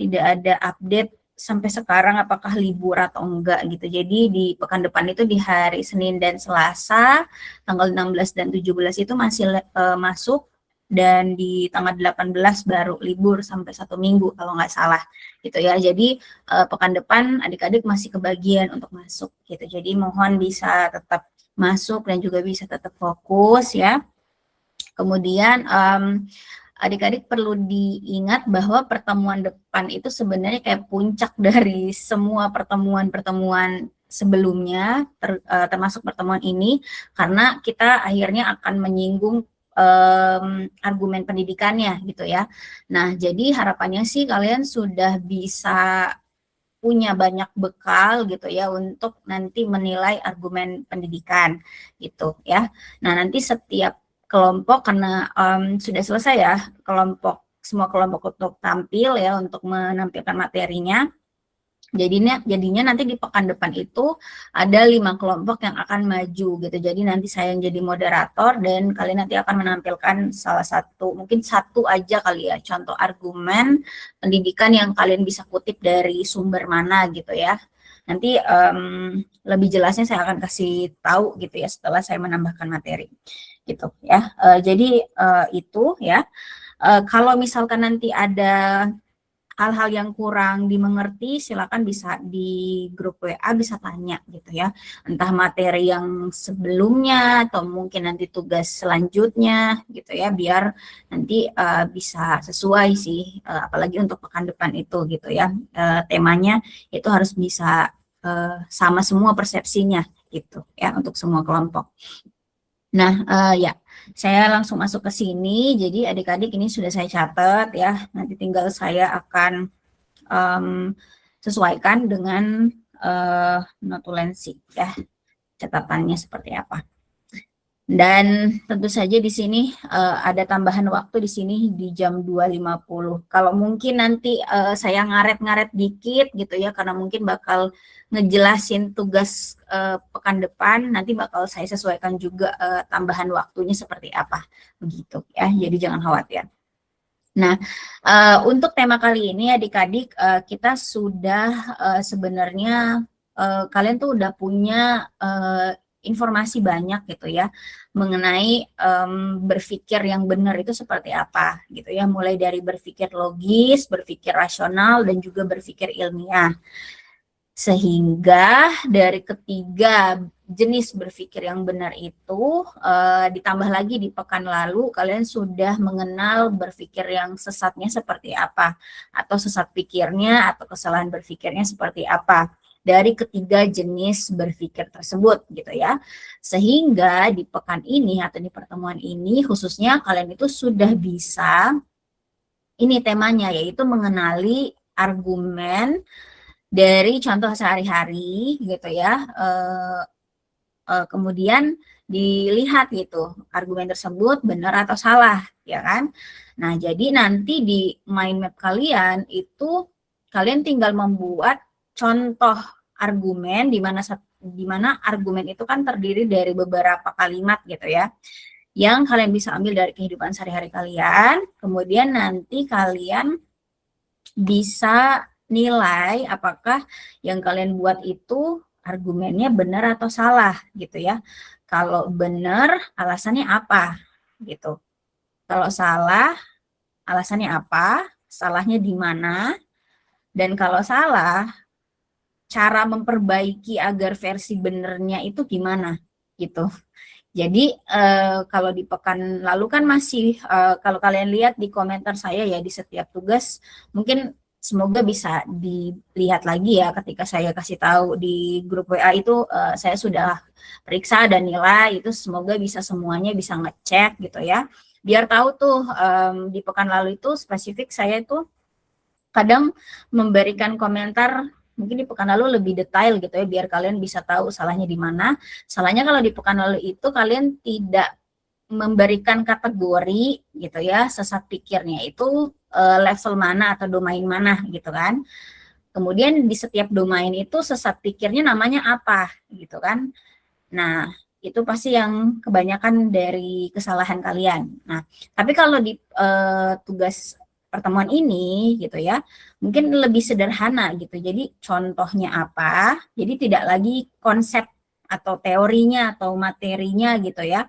ada update sampai sekarang apakah libur atau enggak gitu. Jadi di pekan depan itu di hari Senin dan Selasa tanggal 16 dan 17 itu masih masuk, dan di tanggal 18 baru libur sampai 1 minggu kalau nggak salah gitu ya. Jadi pekan depan adik-adik masih kebagian untuk masuk gitu. Jadi mohon bisa tetap masuk dan juga bisa tetap fokus ya. Kemudian adik-adik perlu diingat bahwa pertemuan depan itu sebenarnya kayak puncak dari semua pertemuan-pertemuan sebelumnya, termasuk pertemuan ini, karena kita akhirnya akan menyinggung argumen pendidikannya gitu ya. Nah, jadi harapannya sih kalian sudah bisa punya banyak bekal gitu ya untuk nanti menilai argumen pendidikan gitu ya. Nah, nanti setiap kelompok karena sudah selesai ya semua kelompok untuk tampil ya untuk menampilkan materinya. Jadinya nanti di pekan depan itu ada 5 kelompok yang akan maju gitu. Jadi nanti saya yang jadi moderator dan kalian nanti akan menampilkan salah satu, mungkin satu aja kali ya, contoh argumen pendidikan yang kalian bisa kutip dari sumber mana gitu ya. Nanti lebih jelasnya saya akan kasih tahu gitu ya setelah saya menambahkan materi gitu ya. Jadi itu ya. Kalau misalkan nanti ada hal-hal yang kurang dimengerti, silakan bisa di grup WA bisa tanya gitu ya. Entah materi yang sebelumnya atau mungkin nanti tugas selanjutnya gitu ya, biar nanti bisa sesuai sih, apalagi untuk pekan depan itu gitu ya. Temanya itu harus bisa sama semua persepsinya gitu ya untuk semua kelompok. Nah, ya, saya langsung masuk ke sini. Jadi adik-adik ini sudah saya catat ya. Nanti tinggal saya akan sesuaikan dengan notulensi ya. Catatannya seperti apa. Dan tentu saja di sini ada tambahan waktu di sini di jam 2.50. Kalau mungkin nanti saya ngaret-ngaret dikit gitu ya, karena mungkin bakal ngejelasin tugas pekan depan, nanti bakal saya sesuaikan juga tambahan waktunya seperti apa, begitu ya. Jadi jangan khawatir. Nah, untuk tema kali ini adik-adik kita sudah sebenarnya kalian tuh udah punya informasi banyak gitu ya mengenai berpikir yang benar itu seperti apa gitu ya, mulai dari berpikir logis, berpikir rasional, dan juga berpikir ilmiah. Sehingga dari ketiga jenis berpikir yang benar itu ditambah lagi di pekan lalu kalian sudah mengenal berpikir yang sesatnya seperti apa, atau sesat pikirnya atau kesalahan berpikirnya seperti apa dari ketiga jenis berpikir tersebut gitu ya. Sehingga di pekan ini atau di pertemuan ini khususnya kalian itu sudah bisa, ini temanya yaitu mengenali argumen dari contoh sehari-hari gitu ya. Kemudian dilihat gitu argumen tersebut benar atau salah ya kan. Nah, jadi nanti di mind map kalian itu kalian tinggal membuat contoh argumen di mana argumen itu kan terdiri dari beberapa kalimat gitu ya, yang kalian bisa ambil dari kehidupan sehari-hari kalian. Kemudian nanti kalian bisa nilai apakah yang kalian buat itu argumennya benar atau salah gitu ya. Kalau benar, alasannya apa gitu. Kalau salah, alasannya apa, salahnya di mana, dan kalau salah, cara memperbaiki agar versi benernya itu gimana gitu. Jadi kalau di pekan lalu kan masih, kalau kalian lihat di komentar saya ya di setiap tugas, mungkin semoga bisa dilihat lagi ya ketika saya kasih tahu di grup WA itu saya sudah periksa dan nilai itu, semoga bisa semuanya bisa ngecek gitu ya. Biar tahu tuh di pekan lalu itu spesifik saya itu kadang memberikan komentar mungkin di pekan lalu lebih detail gitu ya, biar kalian bisa tahu salahnya di mana. Salahnya kalau di pekan lalu itu kalian tidak memberikan kategori gitu ya, sesat pikirnya itu level mana atau domain mana gitu kan. Kemudian di setiap domain itu sesat pikirnya namanya apa gitu kan. Nah, itu pasti yang kebanyakan dari kesalahan kalian. Nah, tapi kalau di tugas pertemuan ini gitu ya, mungkin lebih sederhana gitu. Jadi contohnya apa? Jadi tidak lagi konsep atau teorinya atau materinya gitu ya.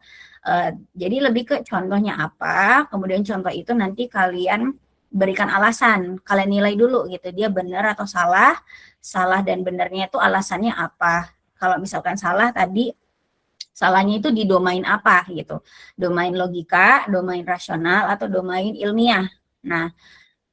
Jadi lebih ke contohnya apa, kemudian contoh itu nanti kalian berikan alasan, kalian nilai dulu gitu, dia benar atau salah, salah dan benarnya itu alasannya apa. Kalau misalkan salah tadi, salahnya itu di domain apa gitu, domain logika, domain rasional, atau domain ilmiah. Nah,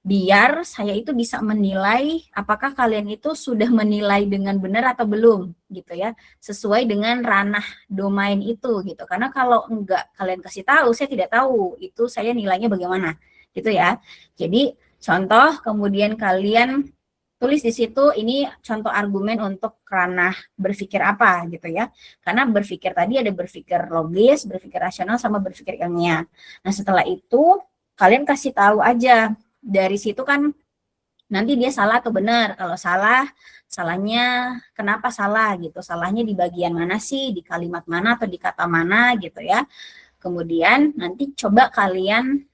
biar saya itu bisa menilai apakah kalian itu sudah menilai dengan benar atau belum gitu ya, sesuai dengan ranah domain itu gitu. Karena kalau enggak kalian kasih tahu, saya tidak tahu itu saya nilainya bagaimana gitu ya. Jadi contoh, kemudian kalian tulis di situ ini contoh argumen untuk ranah berpikir apa gitu ya. Karena berpikir tadi ada berpikir logis, berpikir rasional, sama berpikir ilmiah. Nah, setelah itu kalian kasih tahu aja. Dari situ kan nanti dia salah atau benar. Kalau salah, salahnya kenapa salah gitu. Salahnya di bagian mana sih, di kalimat mana atau di kata mana gitu ya. Kemudian nanti coba kalian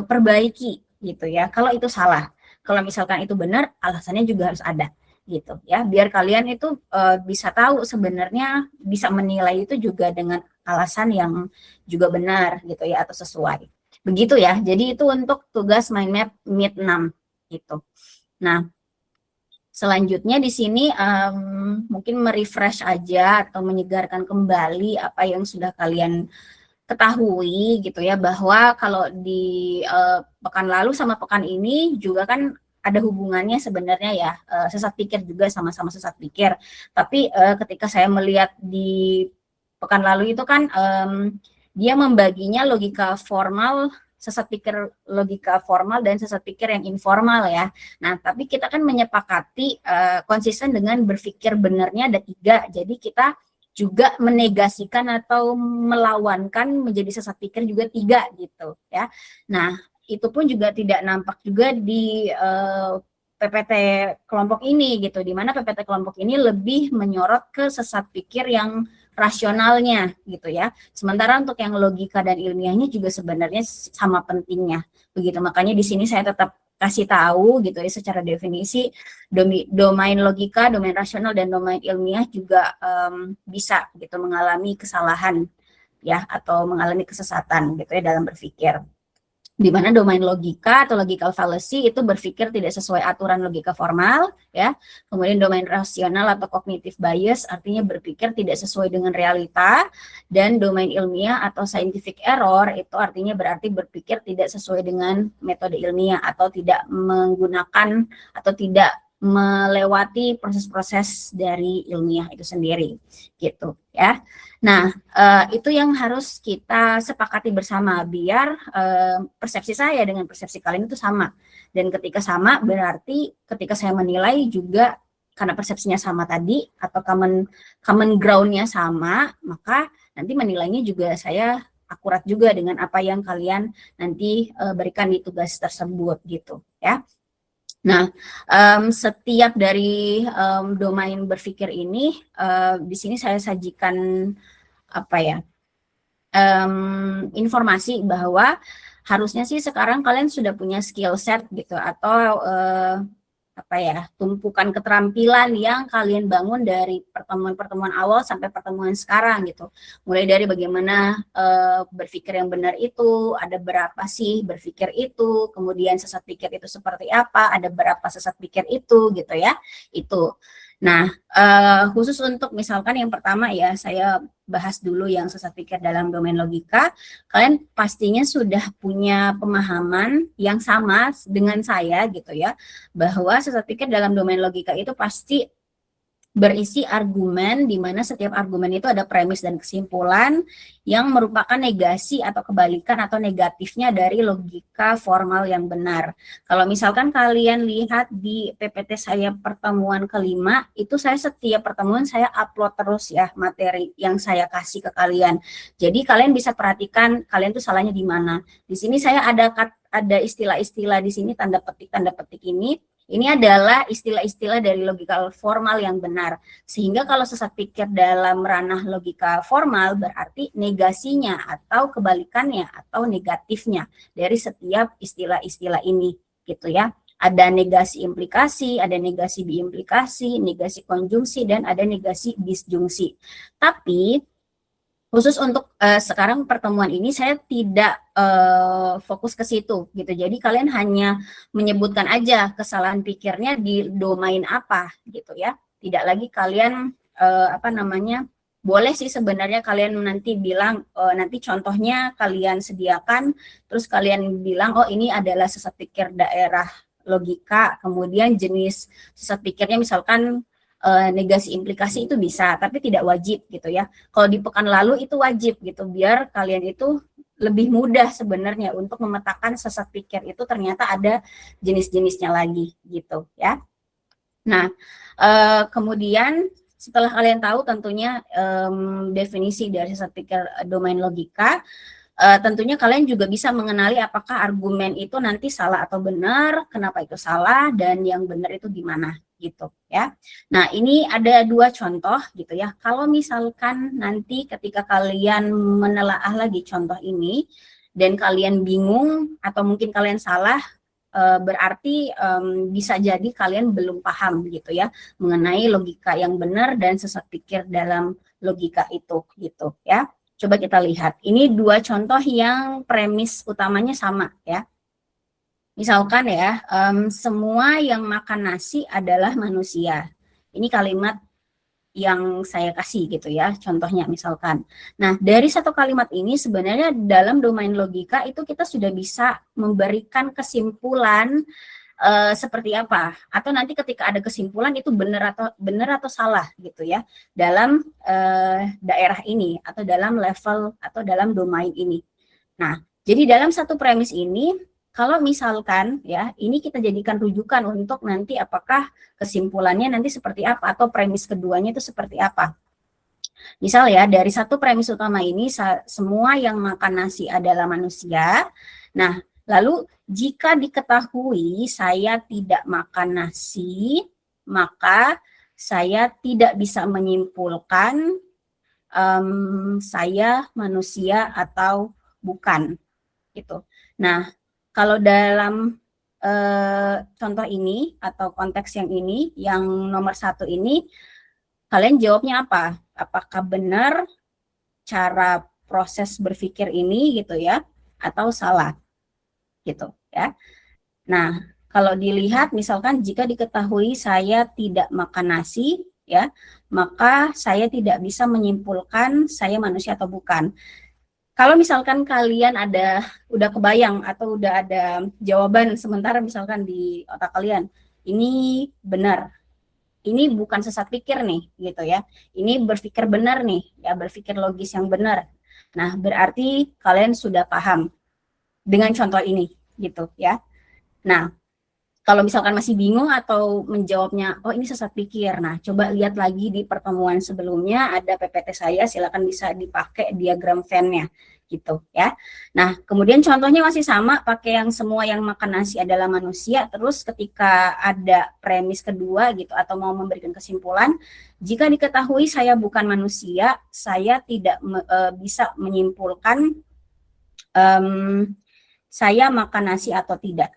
perbaiki gitu ya. Kalau itu salah. Kalau misalkan itu benar, alasannya juga harus ada gitu ya. Biar kalian itu bisa tahu sebenarnya, bisa menilai itu juga dengan alasan yang juga benar gitu ya, atau sesuai. Begitu ya. Jadi itu untuk tugas mind map mid 6 gitu. Nah, selanjutnya di sini mungkin merefresh aja atau menyegarkan kembali apa yang sudah kalian ketahui gitu ya, bahwa kalau di pekan lalu sama pekan ini juga kan ada hubungannya sebenarnya ya, sesat pikir juga sama-sama sesat pikir. Tapi ketika saya melihat di pekan lalu itu kan dia membaginya logika formal, sesat pikir logika formal, dan sesat pikir yang informal ya. Nah, tapi kita kan menyepakati konsisten dengan berpikir benarnya ada 3. Jadi kita juga menegasikan atau melawankan menjadi sesat pikir juga 3 gitu ya. Nah, itu pun juga tidak nampak juga di PPT kelompok ini gitu, di mana PPT kelompok ini lebih menyorot ke sesat pikir yang rasionalnya gitu ya. Sementara untuk yang logika dan ilmiahnya juga sebenarnya sama pentingnya. Begitu, makanya di sini saya tetap kasih tahu gitu ya secara definisi domain logika, domain rasional dan domain ilmiah juga bisa gitu mengalami kesalahan ya atau mengalami kesesatan gitu ya dalam berpikir. Di mana domain logika atau logical fallacy itu berpikir tidak sesuai aturan logika formal ya. Kemudian domain rasional atau cognitive bias artinya berpikir tidak sesuai dengan realita, dan domain ilmiah atau scientific error itu artinya berarti berpikir tidak sesuai dengan metode ilmiah atau tidak menggunakan atau tidak melewati proses-proses dari ilmiah itu sendiri gitu ya. Nah, itu yang harus kita sepakati bersama biar persepsi saya dengan persepsi kalian itu sama. Dan ketika sama berarti ketika saya menilai juga karena persepsinya sama tadi atau common ground-nya sama, maka nanti menilainya juga saya akurat juga dengan apa yang kalian nanti berikan di tugas tersebut gitu ya. Nah, setiap dari domain berpikir ini di sini saya sajikan apa ya informasi bahwa harusnya sih sekarang kalian sudah punya skill set gitu atau apa ya tumpukan keterampilan yang kalian bangun dari pertemuan-pertemuan awal sampai pertemuan sekarang gitu. Mulai dari bagaimana berpikir yang benar itu, ada berapa sih berpikir itu, kemudian sesat pikir itu seperti apa, ada berapa sesat pikir itu gitu ya. Itu. Nah, khusus untuk misalkan yang pertama ya, saya bahas dulu yang sesat pikir dalam domain logika. Kalian pastinya sudah punya pemahaman yang sama dengan saya gitu ya, bahwa sesat pikir dalam domain logika itu pasti berisi argumen di mana setiap argumen itu ada premis dan kesimpulan yang merupakan negasi atau kebalikan atau negatifnya dari logika formal yang benar. Kalau misalkan kalian lihat di PPT saya pertemuan kelima, itu saya setiap pertemuan saya upload terus ya materi yang saya kasih ke kalian. Jadi kalian bisa perhatikan kalian tuh salahnya di mana. Di sini saya ada istilah-istilah di sini tanda petik ini. Ini adalah istilah-istilah dari logika formal yang benar. Sehingga kalau sesat pikir dalam ranah logika formal berarti negasinya atau kebalikannya atau negatifnya dari setiap istilah-istilah ini gitu ya. Ada negasi implikasi, ada negasi biimplikasi, negasi konjungsi, dan ada negasi disjungsi. Tapi khusus untuk sekarang pertemuan ini saya tidak fokus ke situ gitu. Jadi kalian hanya menyebutkan aja kesalahan pikirnya di domain apa gitu ya. Tidak lagi kalian boleh sih sebenarnya kalian nanti bilang nanti contohnya kalian sediakan terus kalian bilang oh ini adalah sesat pikir daerah logika, kemudian jenis sesat pikirnya misalkan negasi implikasi itu bisa, tapi tidak wajib gitu ya. Kalau di pekan lalu itu wajib gitu, biar kalian itu lebih mudah sebenarnya untuk memetakan sesat pikir itu ternyata ada jenis-jenisnya lagi gitu ya. Nah, kemudian setelah kalian tahu tentunya definisi dari sesat pikir domain logika, tentunya kalian juga bisa mengenali apakah argumen itu nanti salah atau benar, kenapa itu salah, dan yang benar itu gimana gitu ya. Nah, ini ada 2 contoh gitu ya. Kalau misalkan nanti ketika kalian menelaah lagi contoh ini dan kalian bingung atau mungkin kalian salah, berarti bisa jadi kalian belum paham gitu ya mengenai logika yang benar dan sesat pikir dalam logika itu gitu ya. Coba kita lihat. Ini 2 contoh yang premis utamanya sama ya. Misalkan ya, semua yang makan nasi adalah manusia. Ini kalimat yang saya kasih gitu ya, contohnya misalkan. Nah, dari satu kalimat ini sebenarnya dalam domain logika itu kita sudah bisa memberikan kesimpulan seperti apa, atau nanti ketika ada kesimpulan itu benar atau salah gitu ya dalam daerah ini atau dalam level atau dalam domain ini. Nah, jadi dalam satu premis ini kalau misalkan ya ini kita jadikan rujukan untuk nanti apakah kesimpulannya nanti seperti apa atau premis keduanya itu seperti apa. Misal ya, dari satu premis utama ini, semua yang makan nasi adalah manusia. Nah, lalu jika diketahui saya tidak makan nasi, maka saya tidak bisa menyimpulkan saya manusia atau bukan, gitu. Nah, kalau dalam contoh ini atau konteks yang ini, yang nomor 1 ini, kalian jawabnya apa? Apakah benar cara proses berpikir ini gitu ya, atau salah gitu ya. Nah, kalau dilihat misalkan jika diketahui saya tidak makan nasi ya, maka saya tidak bisa menyimpulkan saya manusia atau bukan. Kalau misalkan kalian udah kebayang atau udah ada jawaban sementara misalkan di otak kalian, ini benar, ini bukan sesat pikir nih gitu ya, ini berpikir benar nih ya, berpikir logis yang benar. Nah, berarti kalian sudah paham dengan contoh ini gitu ya. Nah, kalau misalkan masih bingung atau menjawabnya, oh ini sesat pikir, nah coba lihat lagi di pertemuan sebelumnya ada PPT saya, silakan bisa dipakai diagram Venn-nya gitu ya. Nah, kemudian contohnya masih sama, pakai yang semua yang makan nasi adalah manusia, terus ketika ada premis kedua gitu atau mau memberikan kesimpulan, jika diketahui saya bukan manusia, saya tidak bisa menyimpulkan saya makan nasi atau tidak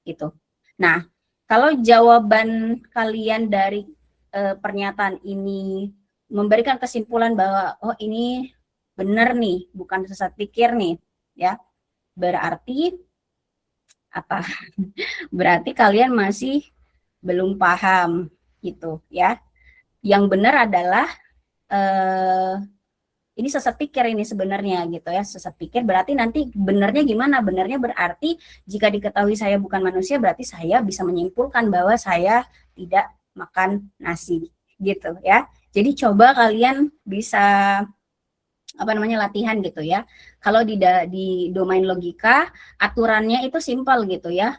gitu. Nah, kalau jawaban kalian dari pernyataan ini memberikan kesimpulan bahwa oh ini benar nih, bukan sesat pikir nih, ya. Berarti apa? Berarti kalian masih belum paham gitu, ya. Yang benar adalah ini sesat pikir ini sebenarnya gitu ya, sesat pikir berarti nanti benernya gimana? Benernya berarti jika diketahui saya bukan manusia berarti saya bisa menyimpulkan bahwa saya tidak makan nasi gitu ya. Jadi coba kalian bisa latihan gitu ya. Kalau di domain logika aturannya itu simpel gitu ya.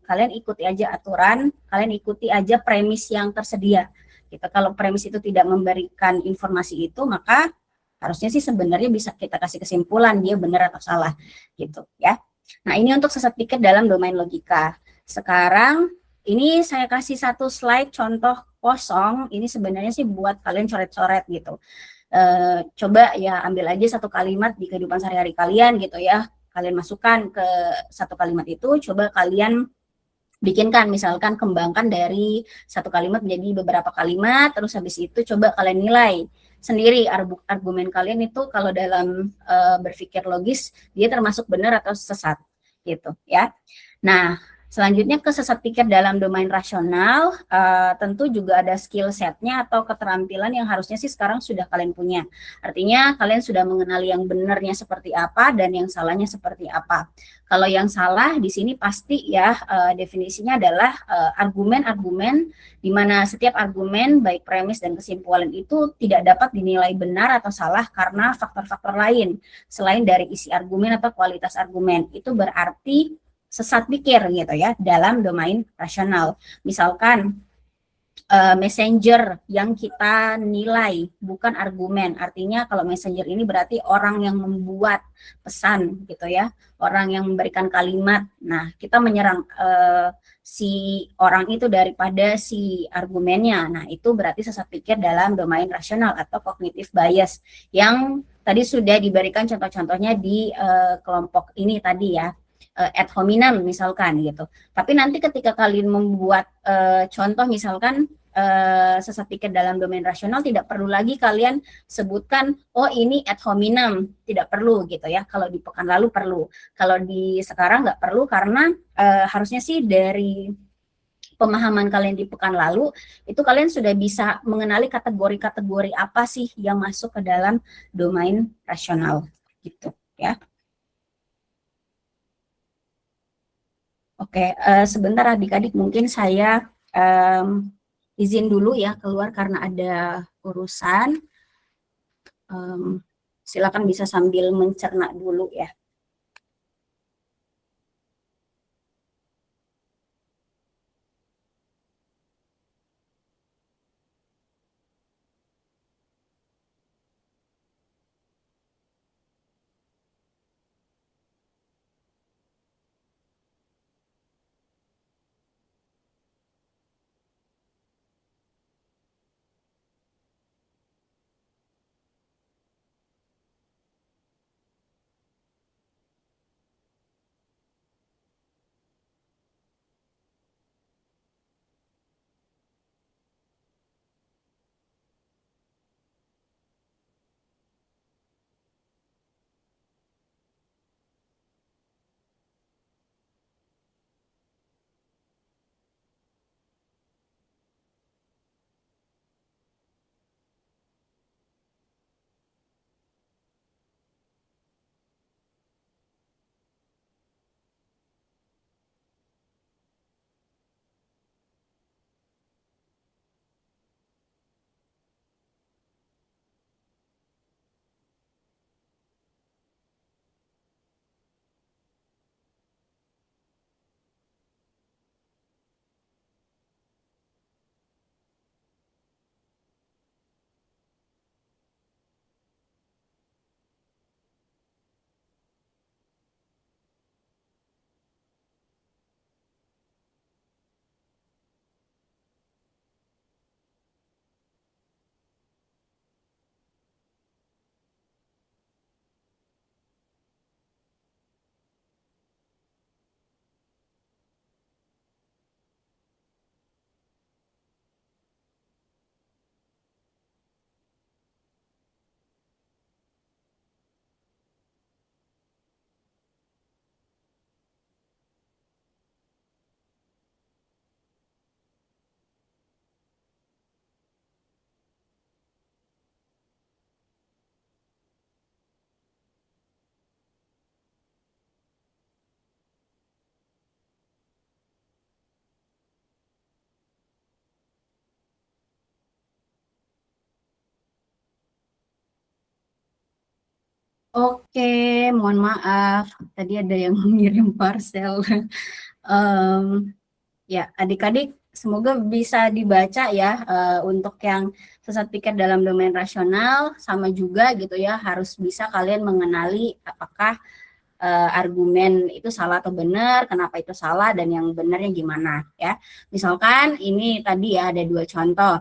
Kalian ikuti aja aturan, kalian ikuti aja premis yang tersedia. Gitu. Kalau premis itu tidak memberikan informasi itu maka harusnya sih sebenarnya bisa kita kasih kesimpulan dia benar atau salah gitu ya. Nah, ini untuk sesat pikir dalam domain logika. Sekarang ini saya kasih satu slide contoh kosong. Ini sebenarnya sih buat kalian coret-coret gitu. Coba ya ambil aja satu kalimat di kehidupan sehari-hari kalian gitu ya. Kalian masukkan ke satu kalimat itu, coba kalian bikinkan, misalkan kembangkan dari satu kalimat menjadi beberapa kalimat, terus habis itu coba kalian nilai sendiri argumen kalian itu kalau dalam berpikir logis dia termasuk benar atau sesat gitu ya. Nah, selanjutnya ke sesat pikir dalam domain rasional, tentu juga ada skill setnya atau keterampilan yang harusnya sih sekarang sudah kalian punya. Artinya kalian sudah mengenali yang benarnya seperti apa dan yang salahnya seperti apa. Kalau yang salah di sini pasti ya definisinya adalah argumen-argumen di mana setiap argumen baik premis dan kesimpulan itu tidak dapat dinilai benar atau salah karena faktor-faktor lain selain dari isi argumen atau kualitas argumen. Itu berarti sesat pikir gitu ya dalam domain rasional. Misalkan messenger yang kita nilai bukan argumen. Artinya kalau messenger ini berarti orang yang membuat pesan gitu ya, orang yang memberikan kalimat. Nah, kita menyerang si orang itu daripada si argumennya. Nah, itu berarti sesat pikir dalam domain rasional atau cognitive bias yang tadi sudah diberikan contoh-contohnya di kelompok ini tadi ya. Ad hominem misalkan gitu. Tapi nanti ketika kalian membuat contoh misalkan sesat pikir dalam domain rasional tidak perlu lagi kalian sebutkan oh ini ad hominem, tidak perlu gitu ya. Kalau di pekan lalu perlu, kalau di sekarang nggak perlu karena harusnya sih dari pemahaman kalian di pekan lalu itu kalian sudah bisa mengenali kategori-kategori apa sih yang masuk ke dalam domain rasional gitu ya. Oke, sebentar adik-adik mungkin saya izin dulu ya keluar karena ada urusan. Silakan bisa sambil mencerna dulu ya. Oke, mohon maaf. Tadi ada yang mengirim parcel. Ya, adik-adik semoga bisa dibaca ya untuk yang sesat pikir dalam domain rasional sama juga gitu ya, harus bisa kalian mengenali apakah argumen itu salah atau benar, kenapa itu salah dan yang benarnya gimana ya. Misalkan ini tadi ya ada 2 contoh.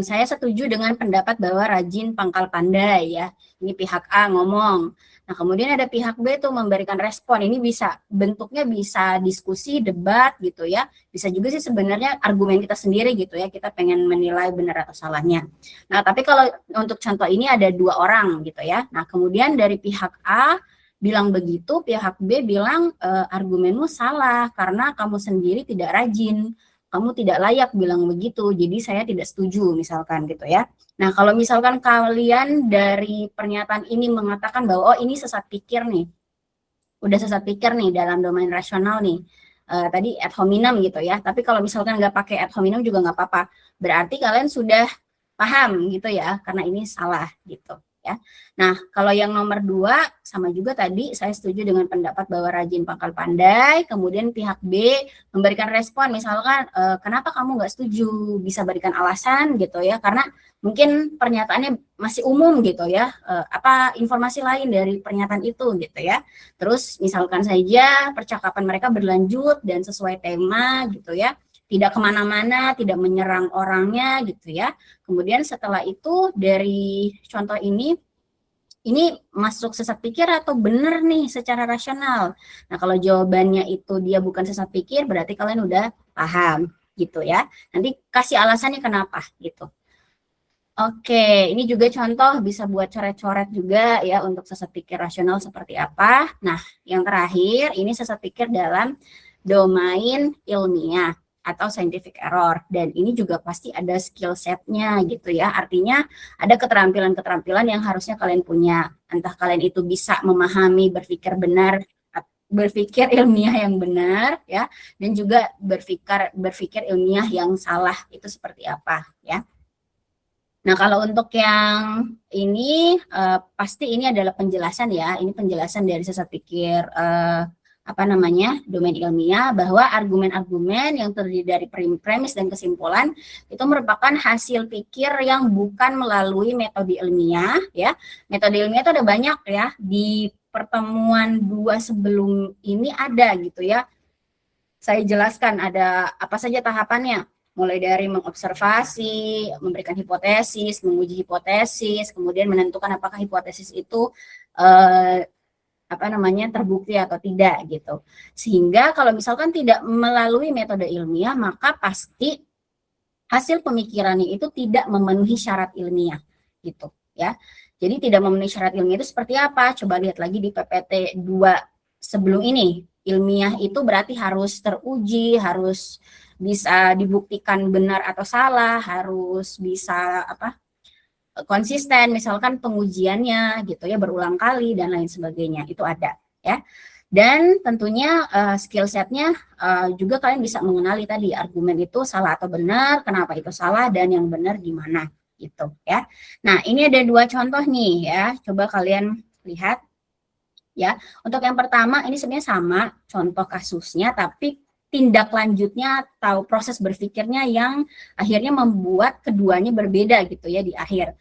Saya setuju dengan pendapat bahwa rajin pangkal pandai ya. Ini pihak A ngomong. Nah, kemudian ada pihak B tuh memberikan respon. Ini bisa bentuknya bisa diskusi, debat gitu ya. Bisa juga sih sebenarnya argumen kita sendiri gitu ya. Kita pengen menilai benar atau salahnya. Nah, tapi kalau untuk contoh ini ada 2 orang gitu ya. Nah, kemudian dari pihak A bilang begitu, pihak B bilang argumenmu salah karena kamu sendiri tidak rajin. Kamu tidak layak bilang begitu, jadi saya tidak setuju misalkan gitu ya. Nah, kalau misalkan kalian dari pernyataan ini mengatakan bahwa oh ini sesat pikir nih, udah sesat pikir nih dalam domain rasional nih, tadi ad hominem gitu ya, tapi kalau misalkan nggak pakai ad hominem juga nggak apa-apa, berarti kalian sudah paham gitu ya, karena ini salah gitu ya. Nah, kalau yang nomor 2 sama juga tadi saya setuju dengan pendapat bahwa rajin pangkal pandai, kemudian pihak B memberikan respon misalkan kenapa kamu nggak setuju, bisa berikan alasan gitu ya, karena mungkin pernyataannya masih umum gitu ya, apa informasi lain dari pernyataan itu gitu ya. Terus misalkan saja percakapan mereka berlanjut dan sesuai tema gitu ya, tidak kemana-mana, tidak menyerang orangnya gitu ya. Kemudian setelah itu dari contoh ini masuk sesat pikir atau benar nih secara rasional. Nah, kalau jawabannya itu dia bukan sesat pikir, berarti kalian udah paham gitu ya. Nanti kasih alasannya kenapa gitu. Oke, ini juga contoh bisa buat coret-coret juga ya untuk sesat pikir rasional seperti apa. Nah, yang terakhir ini sesat pikir dalam domain ilmiah atau scientific error, dan ini juga pasti ada skill setnya gitu ya, artinya ada keterampilan-keterampilan yang harusnya kalian punya, entah kalian itu bisa memahami berpikir benar, berpikir ilmiah yang benar ya, dan juga berpikir ilmiah yang salah itu seperti apa ya. Nah, kalau untuk yang ini pasti ini adalah penjelasan ya, ini penjelasan dari sesat pikir domain ilmiah, bahwa argumen-argumen yang terdiri dari premis dan kesimpulan itu merupakan hasil pikir yang bukan melalui metode ilmiah ya. Metode ilmiah itu ada banyak ya, di pertemuan 2 sebelum ini ada gitu ya. Saya jelaskan ada apa saja tahapannya, mulai dari mengobservasi, memberikan hipotesis, menguji hipotesis, kemudian menentukan apakah hipotesis itu terbukti atau tidak gitu. Sehingga kalau misalkan tidak melalui metode ilmiah, maka pasti hasil pemikirannya itu tidak memenuhi syarat ilmiah gitu ya. Jadi tidak memenuhi syarat ilmiah itu seperti apa? Coba lihat lagi di PPT 2 sebelum ini. Ilmiah itu berarti harus teruji, harus bisa dibuktikan benar atau salah, harus bisa konsisten, misalkan pengujiannya gitu ya, berulang kali dan lain sebagainya, itu ada ya. Dan tentunya skill setnya juga kalian bisa mengenali tadi argumen itu salah atau benar, kenapa itu salah, dan yang benar gimana gitu ya. Nah, ini ada 2 contoh nih ya, coba kalian lihat ya. Untuk yang pertama ini sebenarnya sama contoh kasusnya, tapi tindak lanjutnya atau proses berpikirnya yang akhirnya membuat keduanya berbeda gitu ya di akhir.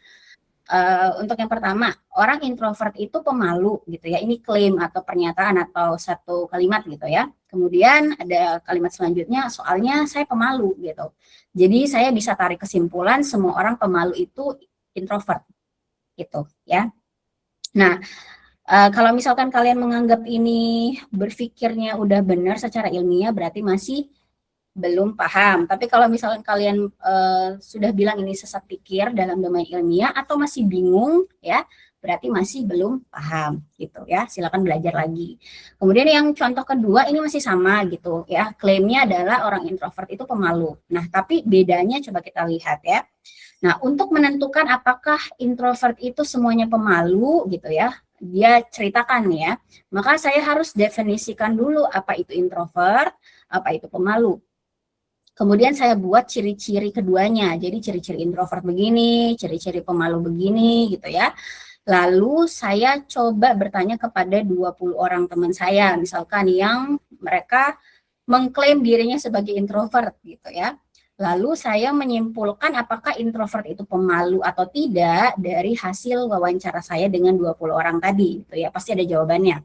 Untuk yang pertama, orang introvert itu pemalu gitu ya. Ini klaim atau pernyataan atau satu kalimat gitu ya. Kemudian ada kalimat selanjutnya, soalnya saya pemalu gitu. Jadi saya bisa tarik kesimpulan semua orang pemalu itu introvert gitu ya. Nah, kalau misalkan kalian menganggap ini berpikirnya udah benar secara ilmiah, berarti masih belum paham. Tapi kalau misalkan kalian sudah bilang ini sesat pikir dalam domain ilmiah atau masih bingung ya, berarti masih belum paham gitu ya. Silakan belajar lagi. Kemudian yang contoh kedua ini masih sama gitu ya. Klaimnya adalah orang introvert itu pemalu. Nah, tapi bedanya coba kita lihat ya. Nah, untuk menentukan apakah introvert itu semuanya pemalu gitu ya, dia ceritakan ya, maka saya harus definisikan dulu apa itu introvert, apa itu pemalu. Kemudian saya buat ciri-ciri keduanya, jadi ciri-ciri introvert begini, ciri-ciri pemalu begini gitu ya. Lalu saya coba bertanya kepada 20 orang teman saya, misalkan yang mereka mengklaim dirinya sebagai introvert gitu ya. Lalu saya menyimpulkan apakah introvert itu pemalu atau tidak dari hasil wawancara saya dengan 20 orang tadi gitu ya. Pasti ada jawabannya.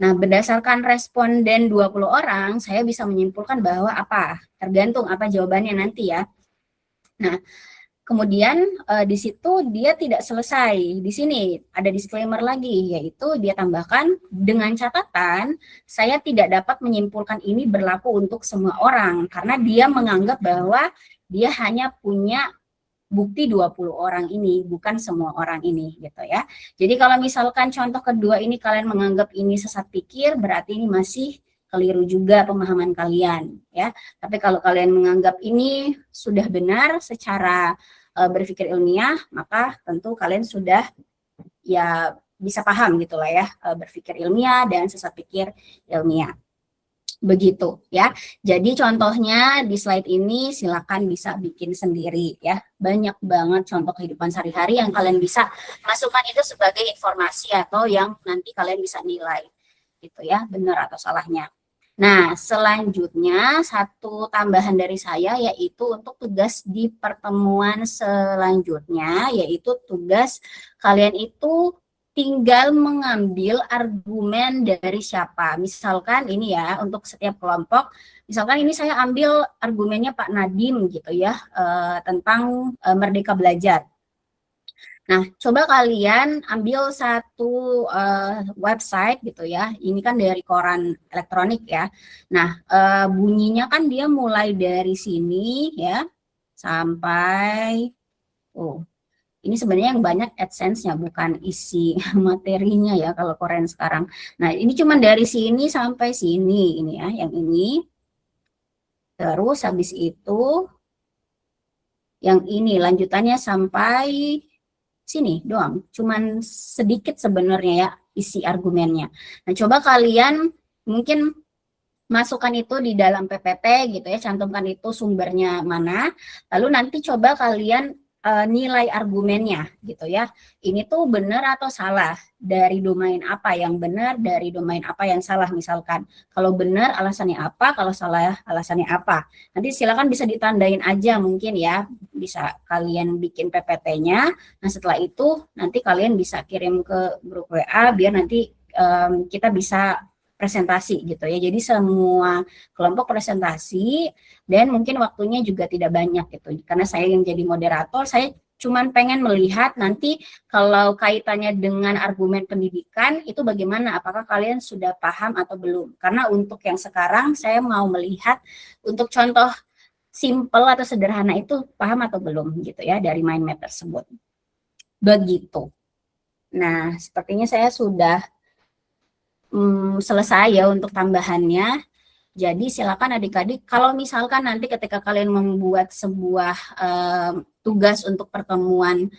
Nah, berdasarkan responden 20 orang, saya bisa menyimpulkan bahwa tergantung apa jawabannya nanti ya. Nah, kemudian di situ dia tidak selesai. Di sini ada disclaimer lagi, yaitu dia tambahkan dengan catatan saya tidak dapat menyimpulkan ini berlaku untuk semua orang karena dia menganggap bahwa dia hanya punya bukti 20 orang ini, bukan semua orang ini gitu ya. Jadi kalau misalkan contoh kedua ini kalian menganggap ini sesat pikir, berarti ini masih keliru juga pemahaman kalian ya. Tapi kalau kalian menganggap ini sudah benar secara berpikir ilmiah, maka tentu kalian sudah ya bisa paham gitulah ya, berpikir ilmiah dan sesat pikir ilmiah. Begitu ya. Jadi contohnya di slide ini silakan bisa bikin sendiri ya. Banyak banget contoh kehidupan sehari-hari yang kalian bisa masukkan itu sebagai informasi atau yang nanti kalian bisa nilai gitu ya, benar atau salahnya. Nah, selanjutnya satu tambahan dari saya yaitu untuk tugas di pertemuan selanjutnya, yaitu tugas kalian itu tinggal mengambil argumen dari siapa. Misalkan ini ya, untuk setiap kelompok, misalkan ini saya ambil argumennya Pak Nadiem gitu ya, tentang Merdeka Belajar. Nah, coba kalian ambil satu website gitu ya. Ini kan dari koran elektronik ya. Nah, bunyinya kan dia mulai dari sini ya sampai ini sebenarnya yang banyak AdSense-nya bukan isi materinya ya kalau koran sekarang. Nah, ini cuma dari sini sampai sini ini ya, yang ini. Terus habis itu yang ini lanjutannya sampai sini doang, cuman sedikit sebenarnya ya isi argumennya. Nah, coba kalian mungkin masukkan itu di dalam PPT gitu ya, cantumkan itu sumbernya mana, lalu nanti coba kalian nilai argumennya gitu ya. Ini tuh benar atau salah, dari domain apa yang benar, dari domain apa yang salah misalkan. Kalau benar alasannya apa, kalau salah alasannya apa. Nanti silakan bisa ditandain aja mungkin ya, bisa kalian bikin PPT-nya. Nah, setelah itu nanti kalian bisa kirim ke grup WA biar nanti kita bisa presentasi gitu ya. Jadi semua kelompok presentasi dan mungkin waktunya juga tidak banyak gitu. Karena saya yang jadi moderator, saya cuman pengen melihat nanti kalau kaitannya dengan argumen pendidikan itu bagaimana, apakah kalian sudah paham atau belum. Karena untuk yang sekarang saya mau melihat untuk contoh simple atau sederhana itu paham atau belum gitu ya dari mind map tersebut. Begitu. Nah, sepertinya saya sudah selesai ya untuk tambahannya. Jadi silakan adik-adik kalau misalkan nanti ketika kalian membuat sebuah tugas untuk pertemuan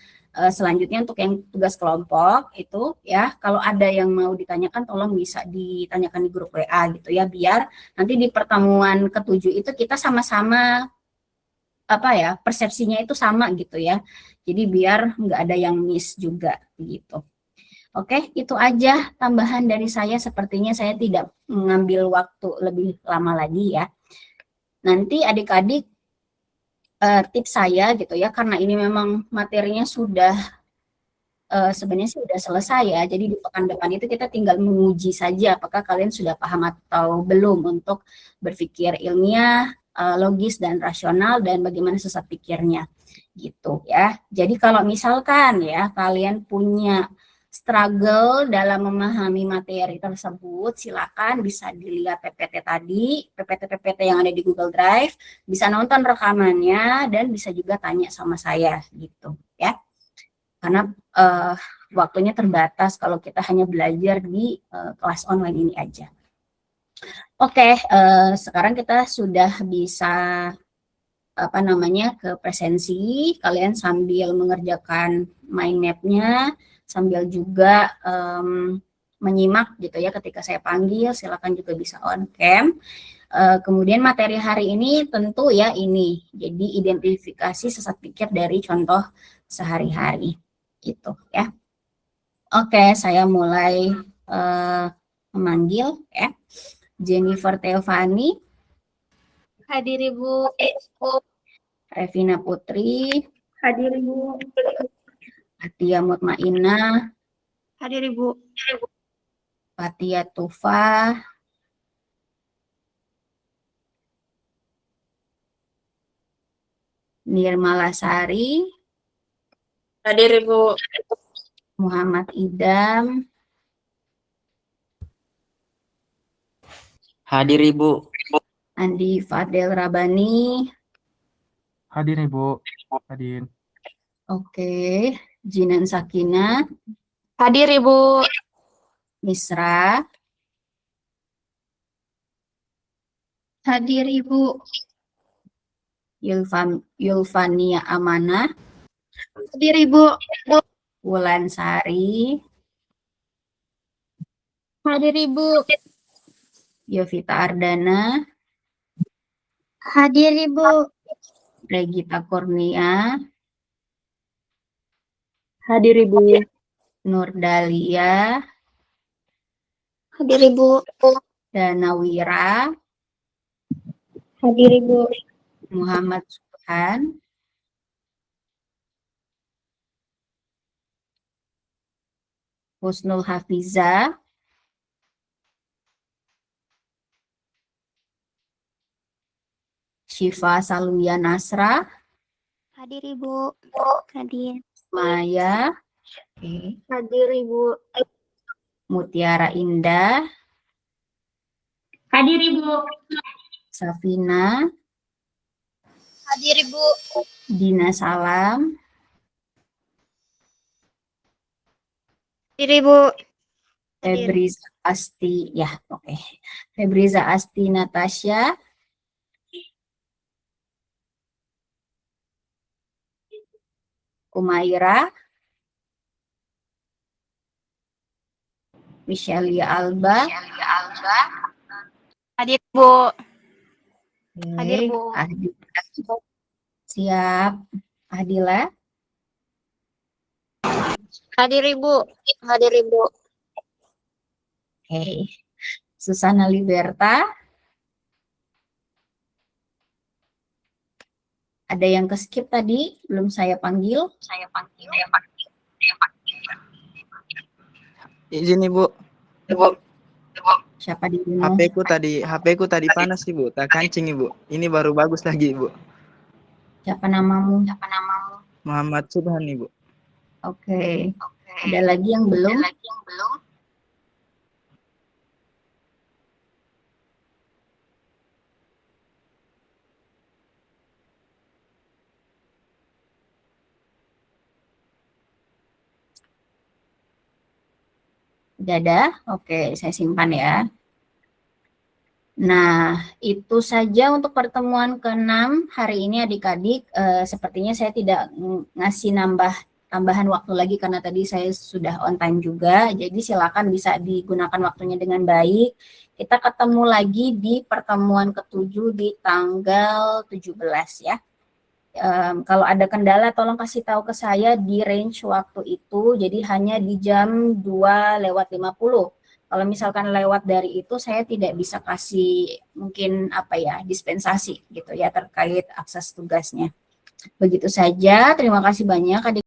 selanjutnya untuk yang tugas kelompok itu ya, kalau ada yang mau ditanyakan tolong bisa ditanyakan di grup WA gitu ya, biar nanti di pertemuan ke-7 itu kita sama-sama persepsinya itu sama gitu ya. Jadi biar nggak ada yang miss juga gitu. Oke, itu aja tambahan dari saya. Sepertinya saya tidak mengambil waktu lebih lama lagi ya. Nanti adik-adik tips saya gitu ya, karena ini memang materinya sudah sebenarnya sudah selesai ya. Jadi di pekan depan itu kita tinggal menguji saja apakah kalian sudah paham atau belum untuk berpikir ilmiah, logis dan rasional dan bagaimana sesat pikirnya gitu ya. Jadi kalau misalkan ya kalian punya struggle dalam memahami materi tersebut, silakan bisa dilihat PPT tadi, PPT yang ada di Google Drive, bisa nonton rekamannya dan bisa juga tanya sama saya gitu ya. Karena waktunya terbatas kalau kita hanya belajar di kelas online ini aja. Oke, sekarang kita sudah bisa ke presensi. Kalian sambil mengerjakan mind map-nya, sambil juga menyimak gitu ya ketika saya panggil, silakan juga bisa on cam. Kemudian materi hari ini tentu ya ini, jadi identifikasi sesat pikir dari contoh sehari-hari gitu ya. Oke, saya mulai memanggil ya. Jennifer Teofani.
Hadir Ibu.
Revina Putri.
Hadir Ibu.
Atia Mutmainah.
Hadir Ibu.
Fatia Tufa. Nirmala Sari.
Hadir Ibu.
Muhammad Idam.
Hadir Ibu.
Andi Fadel Rabani.
Hadir Ibu. Hadir.
Oke. Jinan Sakina.
Hadir Ibu.
Misra.
Hadir Ibu.
Yulfania Amanah.
Hadir Ibu.
Wulan Sari.
Hadir Ibu.
Yovita Ardana.
Hadir Ibu.
Regita Kurnia.
Hadir Ibu.
Nur Dalia.
Hadir Ibu.
Dana Wira.
Hadir Ibu.
Muhammad Subhan. Husnul Hafiza. Syifa Saluya Nasra.
Hadir Ibu. Hadir.
Maya. Oke.
Hadir Ibu.
Mutiara Indah.
Hadir Ibu.
Safina.
Hadir Ibu.
Dina Salam.
Hadir Ibu.
Febriza Asti. Ya, oke. Febriza Asti Natasha. Umaira. Michelia Alba.
Hadir Bu.
Oke.
Hadir Bu.
Siap. Adila.
Hadir Ibu. Hadir Ibu.
Oke. Susana Liberta. Ada yang ke-skip tadi, belum saya panggil.
Izin Ibu.
Siapa di sini?
HP ku tadi panas Ibu, tak kancing Ibu. Ini baru bagus lagi Ibu.
Siapa namamu?
Muhammad Subhan Ibu.
Oke. Ada lagi yang belum? Udah ada? Oke, saya simpan ya. Nah, itu saja untuk pertemuan ke-6 hari ini adik-adik. Sepertinya saya tidak ngasih tambahan waktu lagi karena tadi saya sudah on time juga. Jadi silakan bisa digunakan waktunya dengan baik. Kita ketemu lagi di pertemuan ke-7 di tanggal 17 ya. Kalau ada kendala tolong kasih tahu ke saya di range waktu itu. Jadi hanya di jam 2:50. Kalau misalkan lewat dari itu saya tidak bisa kasih mungkin dispensasi gitu ya terkait akses tugasnya. Begitu saja. Terima kasih banyak adik.